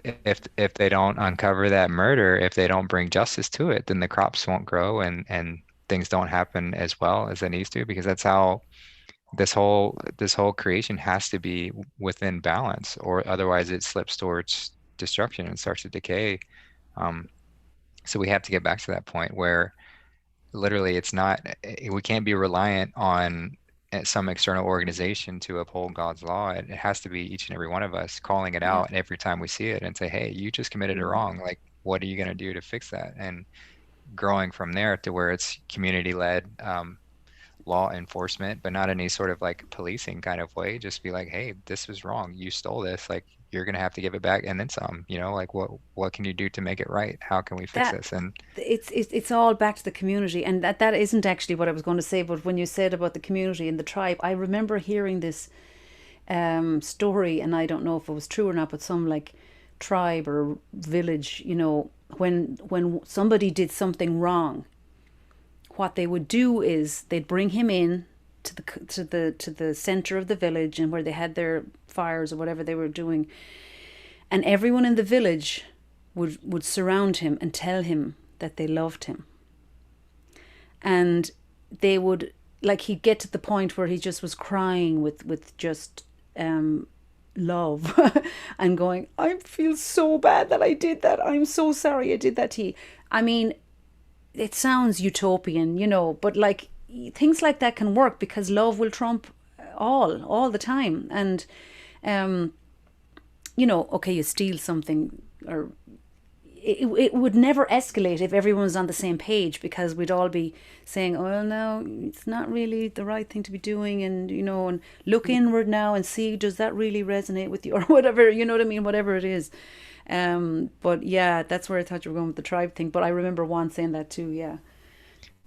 they don't uncover that murder, if they don't bring justice to it, then the crops won't grow, and things don't happen as well as it needs to, because that's how this whole creation has to be within balance, or otherwise it slips towards destruction and starts to decay. Um, so we have to get back to that point where literally it's not, we can't be reliant on some external organization to uphold God's law. It has to be each and every one of us calling it Yeah. out every time we see it and say, hey, you just committed a Mm. wrong. Like, what are you going to do to fix that? And growing from there to where it's community led law enforcement, but not any sort of like policing kind of way. Just be like, hey, this was wrong. You stole this. Like, you're going to have to give it back and then some, like what can you do to make it right? How can we fix That this? And it's all back to the community, and that isn't actually what I was going to say. But when you said about the community and the tribe, I remember hearing this story, and I don't know if it was true or not, but some like tribe or village, when somebody did something wrong, what they would do is they'd bring him in to the center of the village, and where they had their fires or whatever they were doing, and everyone in the village would surround him and tell him that they loved him, and they would, like, he'd get to the point where he just was crying with just love and going, I feel so bad that I did that, I'm so sorry I did that to you. I mean, it sounds utopian, but like, things like that can work because love will trump all the time. And okay, you steal something, or it would never escalate if everyone was on the same page, because we'd all be saying, oh, well, no, it's not really the right thing to be doing, and and look inward now and see, does that really resonate with you, or whatever, you know what I mean, whatever it is. But yeah, that's where I thought you were going with the tribe thing. But I remember Juan saying that too. Yeah,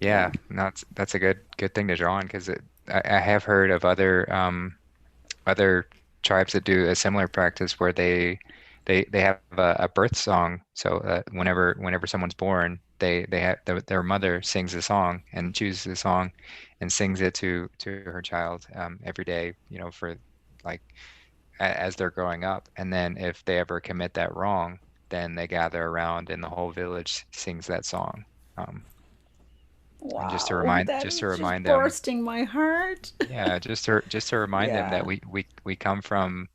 yeah. Yeah, no, that's a good thing to draw on because I have heard of other tribes that do a similar practice where they have a birth song. So whenever someone's born, they have their mother sings a song and chooses a song and sings it to her child every day, for like as they're growing up. And then if they ever commit that wrong, then they gather around and the whole village sings that song. Um, and just to Wow, remind that just to is just remind them, bursting my heart. yeah, just to remind them that Yeah. we come from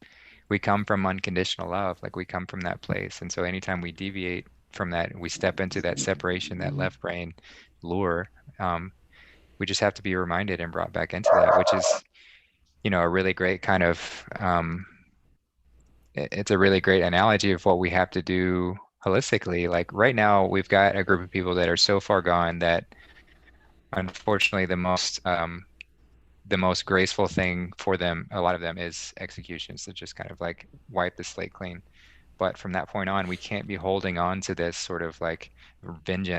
unconditional love, like we come from that place. And so anytime we deviate from that, we step into that separation, that left brain lure, um, we just have to be reminded and brought back into that, which is, a really great kind of it's a really great analogy of what we have to do holistically. Like right now, we've got a group of people that are so far gone that unfortunately the most graceful thing for them, a lot of them, is executions to just kind of like wipe the slate clean. But from that point on, we can't be holding on to this sort of like revenge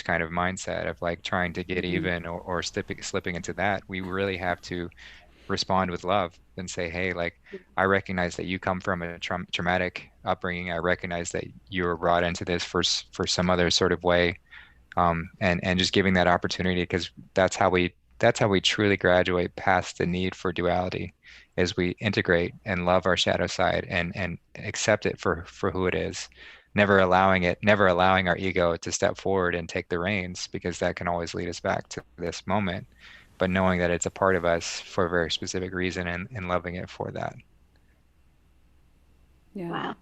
kind of mindset of like trying to get Mhm. even, or slipping into that. We really have to respond with love and say, hey, like, I recognize that you come from a traumatic upbringing. I recognize that you were brought into this for some other sort of way, and just giving that opportunity, because that's how we truly graduate past the need for duality, as we integrate and love our shadow side and accept it for who it is, never allowing our ego to step forward and take the reins, because that can always lead us back to this moment, but knowing that it's a part of us for a very specific reason, and loving it for that. Yeah. Wow.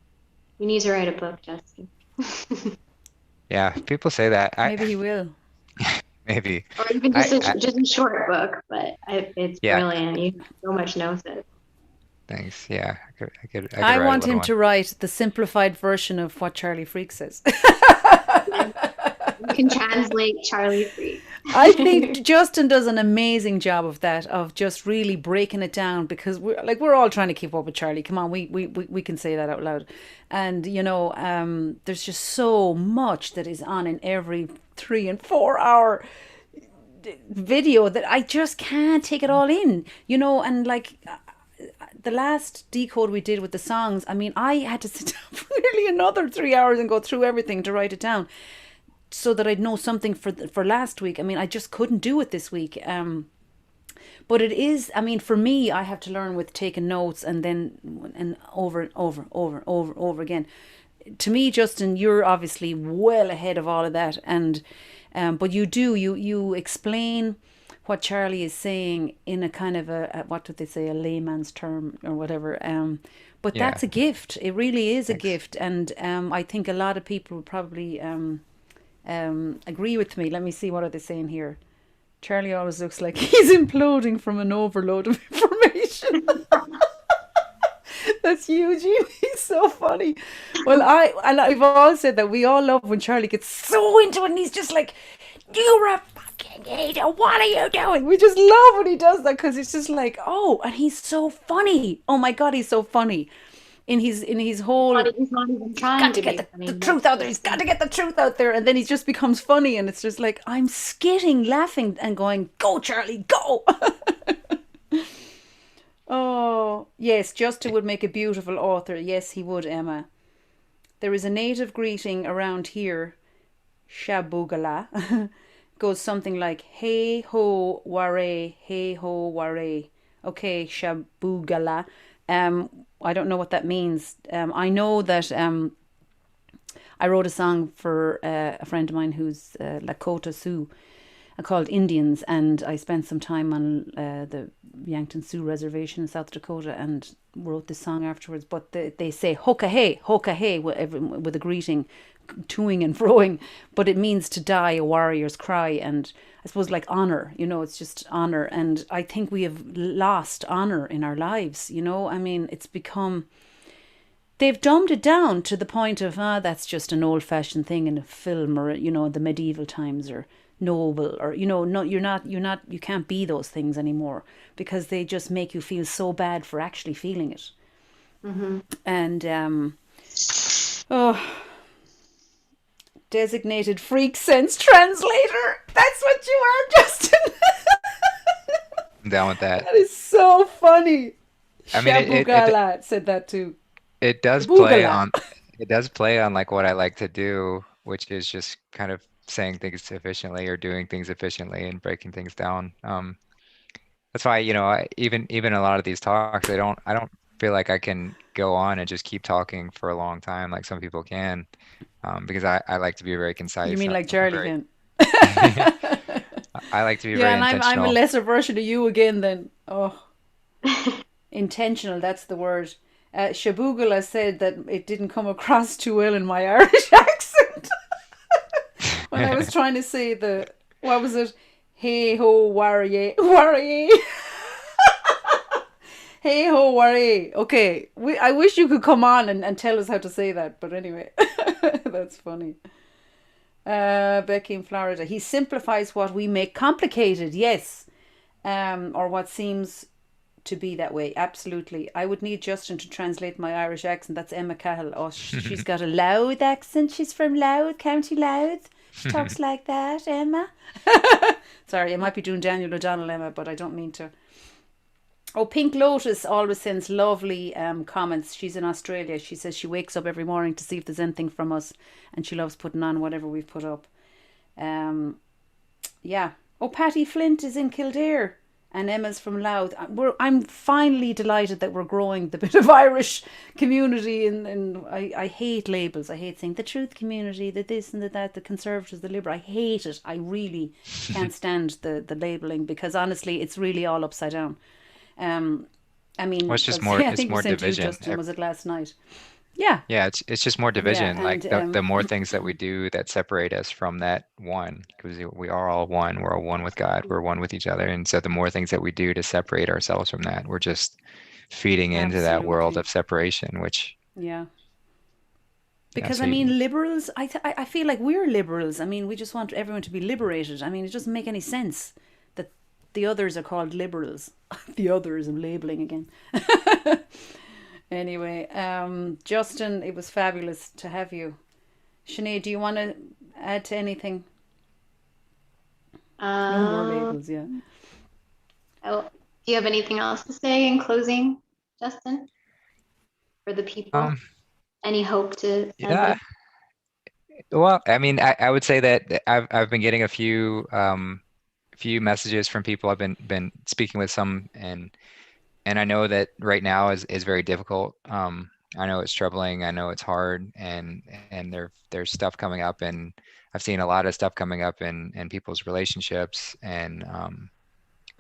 You need to write a book, Justin. Yeah, people say that. Maybe he will. Maybe Or even I, just a, I just a short book, but it's yeah, brilliant. You have so much gnosis. thanks. Yeah, I could I write a want little him one. to write the simplified version of what Charlie Freak says. Yes, you can translate Charlie Free. I think Justin does an amazing job of that, of just really breaking it down, because we're all trying to keep up with Charlie. Come on, we can say that out loud. And there's just so much that is on in every 3 and 4 hour video that I just can't take it all in, and like the last decode we did with the songs, I mean, I had to sit down for nearly another 3 hours and go through everything to write it down so that I'd know something for last week. I mean, I just couldn't do it this week. But it is, I mean, for me, I have to learn with taking notes and over and over again. To me, Justin, you're obviously well ahead of all of that, and but you explain what Charlie is saying in a kind of a what would they say, a layman's term or whatever. But Yeah, that's a gift. It really is a thanks. gift, and I think a lot of people would probably agree with me. Let me see, what are they saying here. Charlie always looks like he's imploding from an overload of information. That's Eugene. He's so funny. Well, I've always said that we all love when Charlie gets so into it and he's just like, "You're a fucking idiot. What are you doing?" We just love when he does that, because it's just like, oh, and he's so funny. Oh my God, he's so funny. In his whole, He's not even he's got trying to to get be the funny. truth That's out there. He's just got to get the truth out there. And then he just becomes funny. And it's just like, I'm skitting, laughing, and going, "Go, Charlie, go." Oh, yes, Justin would make a beautiful author. Yes, he would, Emma. There is a native greeting around here, Shabugala. Goes something like, "Hey ho, ware, hey ho, ware." Okay, Shabugala. I don't know what that means. I know that I wrote a song for a friend of mine who's Lakota Sioux, called Indians, and I spent some time on the Yankton Sioux Reservation in South Dakota and wrote this song afterwards. But they say hoka hey with a greeting, toing and froing, but it means to die a warrior's cry, and I suppose like honor, it's just honor. And I think we have lost honor in our lives, I mean, it's become, they've dumbed it down to the point of, that's just an old-fashioned thing in a film, or the medieval times, or noble, or no, you're not, you can't be those things anymore, because they just make you feel so bad for actually feeling it. hmm And Oh, designated freak sense translator. That's what you are, Justin. I'm down with that. That is so funny. I mean, Shabugala said that too. it does play Shabugala. on it does play on like what I like to do, which is just kind of saying things efficiently or doing things efficiently and breaking things down. That's why, even a lot of these talks, I don't feel like I can go on and just keep talking for a long time like some people can, because I like to be very You concise. mean I'm like Charlie very can? I like to be Yeah, very and I'm a intentional. lesser version of you again then. Oh, intentional, that's the word. Shabugala said that it didn't come across too well in my Irish accent when I was trying to say what was it? Hey ho, warrior, warrior. Hey ho, warrior. Okay, I wish you could come on and tell us how to say that, but anyway, that's funny. Becky in Florida. He simplifies what we make complicated, yes. Or what seems to be that way. Absolutely. I would need Justin to translate my Irish accent. That's Emma Cahill. Oh, she's got a Louth accent. She's from Louth, County Louth. She talks like that, Emma. Sorry, I might be doing Daniel O'Donnell, Emma, but I don't mean to. Oh, Pink Lotus always sends lovely comments. She's in Australia. She says she wakes up every morning to see if there's anything from us, and she loves putting on whatever we've put up. Yeah. Oh, Patty Flint is in Kildare, and Emma's from Louth. I'm finally delighted that we're growing the bit of Irish community. And I hate labels. I hate saying the truth community, the this and the that, the conservatives, the liberal. I hate it. I really can't stand the labeling, because honestly, it's really all upside down. Um, I Well, mean, it's just more I it's think we more sent you, division. Justin, was it last night? Yeah, Yeah, it's just more yeah, division. Like and the more things that we do that separate us from that one, because we are all one. We're all one with God. We're one with each other. And so the more things that we do to separate ourselves from that, we're just feeding into that world absolutely, of separation, which, yeah. Because so I mean, liberals. I feel like we're liberals. I mean, we just want everyone to be liberated. I mean, it doesn't make any sense that the others are called liberals. The others, I'm labeling again. Anyway, Justin, it was fabulous to have you. Sinead, do you want to add to anything? No more Um, labels, yeah. oh, do you have anything else to say in closing, Justin, for the people? um Any hope to send yeah. them? Well, I mean, I would say that I've been getting a few messages from people. I've been speaking with some, and I know that right now is very difficult. I know it's troubling. I know it's hard, and there's stuff coming up, and I've seen a lot of stuff coming up in people's relationships, and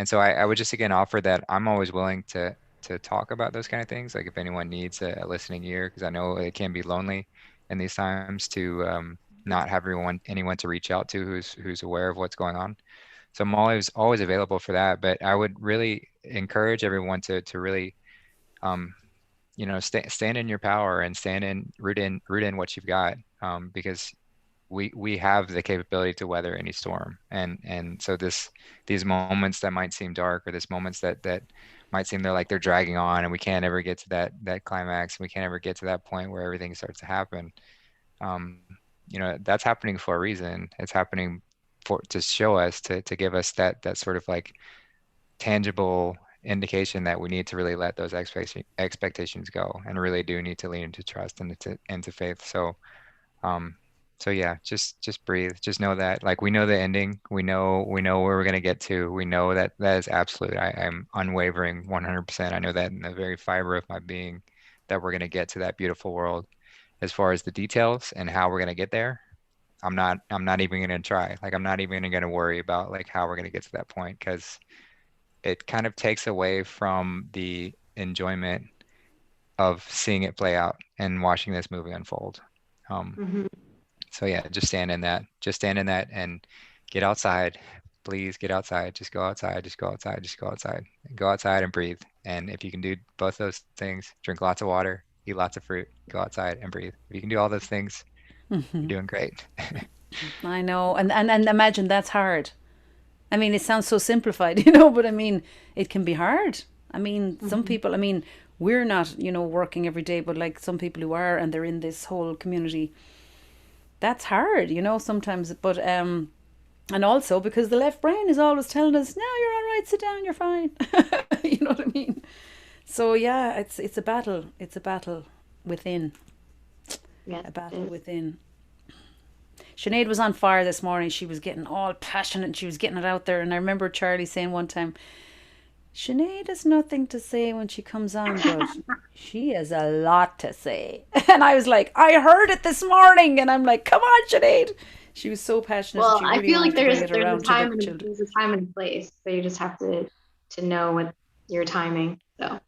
so I would just again offer that I'm always willing to talk about those kind of things. Like if anyone needs a listening ear, because I know it can be lonely in these times to not have anyone to reach out to who's aware of what's going on. So I'm always available for that. But I would really encourage everyone to really um, stand in your power and root in what you've got, because we have the capability to weather any storm. And so these moments that might seem dark, or this moments that might seem they're dragging on, and we can't ever get to that climax, and we can't ever get to that point where everything starts to happen. um, that's happening for a reason. It's happening to show us, to give us that sort of like tangible indication that we need to really let those expectations go, and really do need to lean into trust and into faith. Um, so yeah, just breathe. Just know that, like, we know the ending. We know where we're gonna get to. We know that is absolute. I'm unwavering 100%. I know that in the very fiber of my being, that we're gonna get to that beautiful world. As far as the details and how we're gonna get there, I'm not even gonna try. Like, I'm not even gonna worry about like how we're gonna get to that point, because it kind of takes away from the enjoyment of seeing it play out and watching this movie unfold. Um, Mhm. so yeah, just stand in that. Just stand in that and get outside. Please get outside. Just go outside. Just go outside. Just go outside. Go outside and breathe. And if you can do both those things, drink lots of water, eat lots of fruit, go outside and breathe. If you can do all those things, you're doing great. I know, and imagine that's hard. I mean, it sounds so simplified, but I mean, it can be hard. I mean, some Mhm. people, I mean, we're not, working every day, but like some people who are and they're in this whole community, that's hard, sometimes. But and also because the left brain is always telling us, no, you're all right, sit down, you're fine. You know what I mean? So yeah, it's a battle. It's a battle within. Yes, A it battle is. within. Sinead was on fire this morning. She was getting all passionate and she was getting it out there. And I remember Charlie saying one time, Sinead has nothing to say when she comes on, but she has a lot to say. And I was like, I heard it this morning. And I'm like, come on, Sinead. She was so passionate and Well, she I really feel like wanted to bring it there's a around to the time and children. there's a time and a place. So you just have to know what your timing. So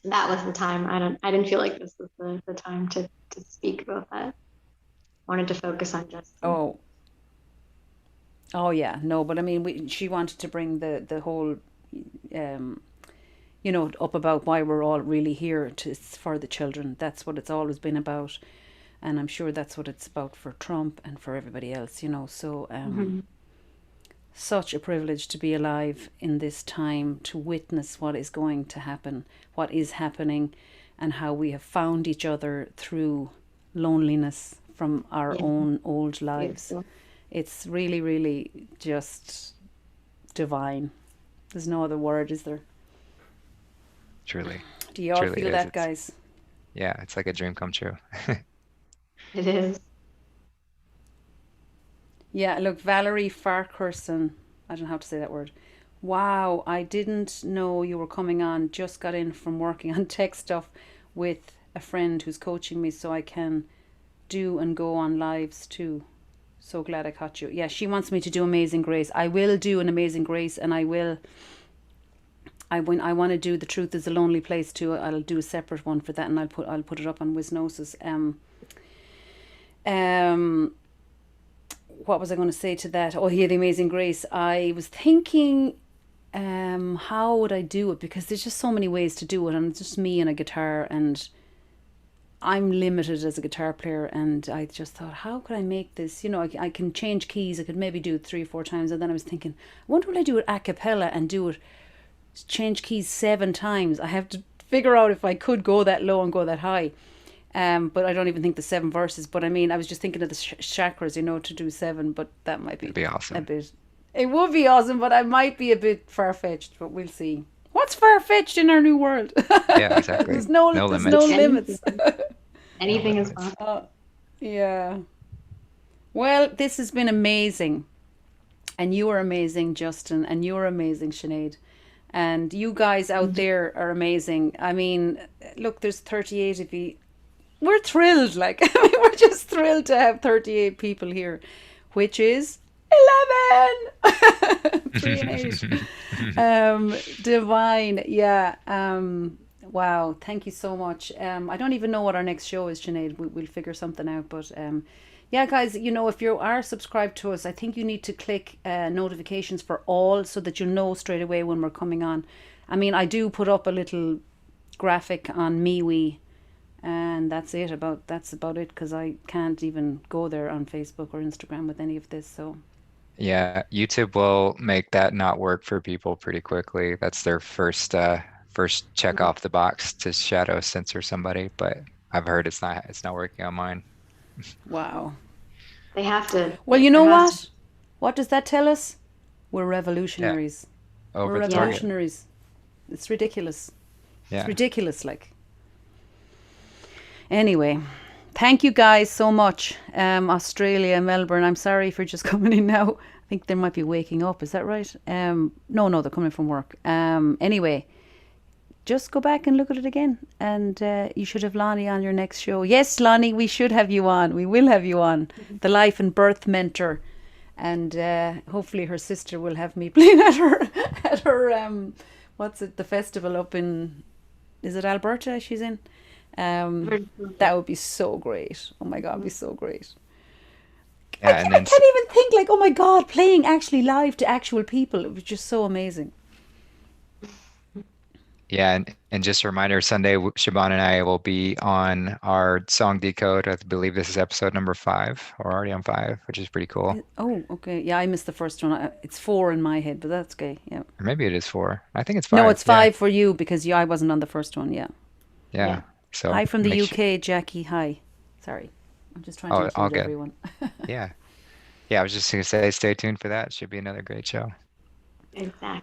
that was the time. I didn't feel like this was the time to speak about that. Wanted to focus on Justin. Oh, oh yeah, no, but I mean, she wanted to bring the whole, um, up about why we're all really here it's for the children. That's what it's always been about, and I'm sure that's what it's about for Trump and for everybody else. So Hmm. such a privilege to be alive in this time to witness what is going to happen, what is happening, and how we have found each other through loneliness from our Yeah, own old lives. beautiful. It's really, really just divine. There's no other word, is there? Truly, Do you all truly feel is. that, guys? Yeah, it's like a dream come true. It is. Yeah, look, Valerie Farquharson. I don't know how to say that word. Wow, I didn't know you were coming on. Just got in from working on tech stuff with a friend who's coaching me so I can do and go on lives too. So glad I caught you. Yeah, she wants me to do Amazing Grace. I will do an Amazing Grace, and when I want to do The Truth Is a Lonely Place too. I'll do a separate one for that, and I'll put it up on Wiz Gnosis. Um, what was I going to say to that? Oh, yeah, The Amazing Grace. I was thinking, how would I do it? Because there's just so many ways to do it, and it's just me and a guitar, and I'm limited as a guitar player. And I just thought, how could I make this? I can change keys. I could maybe do it 3 or 4 times, and then I was thinking, I wonder will I do it a cappella and do it change keys 7 times. I have to figure out if I could go that low and go that high. But I don't even think the 7 verses. But I mean, I was just thinking of the chakras, to do 7, but that might It'd be be a awesome. bit. It would be awesome, but I might be a bit far fetched. But we'll see. What's far fetched in our new world? Yeah, exactly. there's no, No there's no limits. limits. Anything, No anything is limits. possible. Yeah. Well, this has been amazing, and you are amazing, Justin, and you are amazing, Sinead. And you guys out there are amazing. I mean, look, there's 38 of you. We're thrilled. Like, I mean, we're just thrilled to have 38 people here, which is 11. 3 and 8. Divine. Yeah. Wow. Thank you so much. I don't even know what our next show is, Sinead. We'll figure something out. But yeah, guys, if you are subscribed to us, I think you need to click notifications for all so that you'll know straight away when we're coming on. I mean, I do put up a little graphic on MeWe, and that's about it, because I can't even go there on Facebook or Instagram with any of this. So Yeah, YouTube will make that not work for people pretty quickly. That's their first check off the box to shadow censor somebody, but I've heard it's not working on mine. wow. They have to. Well, you There know has to. what? What does that tell us? We're Yeah, revolutionaries. We're over the Yeah. target. revolutionaries. It's ridiculous. It's Yeah. ridiculous, like. Anyway, thank you guys so much. Australia, Melbourne. I'm sorry for just coming in now. I think they might be waking up. Is that right? No, they're coming from work. Anyway, just go back and look at it again, and you should have Lonnie on your next show. Yes, Lonnie, we should have you on. We will have you on. The life and birth mentor, and hopefully her sister will have me playing at her what's it, the festival up in, is it Alberta she's in? That would be so great. Oh my God, it'd be so great. Yeah, and I then can't even think, like, oh my God, playing actually live to actual people. It was just so amazing. yeah, and just a reminder, Sunday, Siobhan and I will be on our song decode. I believe this is episode number 5. We're already on 5, which is pretty cool. Oh, okay. Yeah, I missed the first one. It's 4 in my head, but that's okay. Yeah. Or maybe it is 4. I think it's No, 5. it's Yeah. 5 for you because I wasn't on the first one. Yeah. Yeah. So Hi from the make sure. UK, Jackie. Hi. Sorry. I'm just trying to Oh, all include good. everyone. Yeah. Yeah. I was just gonna say, stay tuned for that. Should be another great show. Exactly.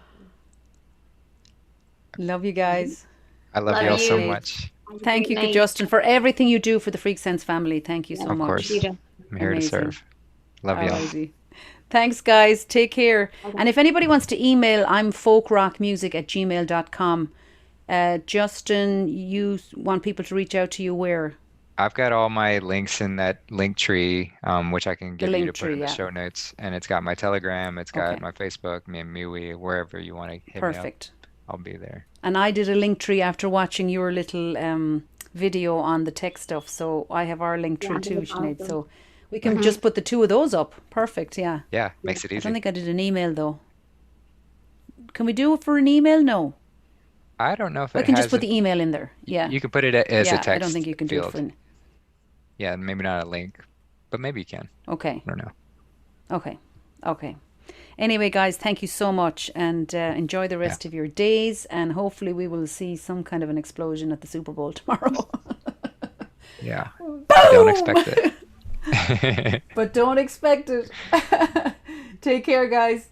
Love you Right. guys. I love Love y'all so you. Appreciate. much. Have a Thank great you, night. Justin, for everything you do for the Freak Sense family. Thank you Yeah. so Of Thank much. you, course. Justin. I'm here to Amazing. serve. Love y'all. Alrighty. Thanks, guys. Take care. Okay. And if anybody wants to email, I'm folkrockmusic@gmail.com. Justin, you want people to reach out to you where? I've got all my links in that link tree, which I can The give you link to put tree, in the yeah. show notes. And it's got my Telegram, it's got Okay. my Facebook, me and MeWe, wherever you want to hit me up, Perfect. I'll be there. And I did a link tree after watching your little video on the tech stuff. So I have our link Yeah, tree too, that's Sinead. awesome. So we can Nice. just put the two of those up. Perfect, yeah. Yeah, Yeah. makes it I don't easy. think I did an email though. Can we do it for an email? No. I don't know if I it can just has put a, the email in there. Yeah. you can put it as a Yeah, I don't think text you can do it for field. an. Yeah, maybe not a link, but maybe you can. Okay. I don't know. Okay. Okay. Anyway, guys, thank you so much and enjoy the Yeah. rest of your days. And hopefully, we will see some kind of an explosion at the Super Bowl tomorrow. Yeah. I don't expect Boom! it. But don't expect it. Take care, guys.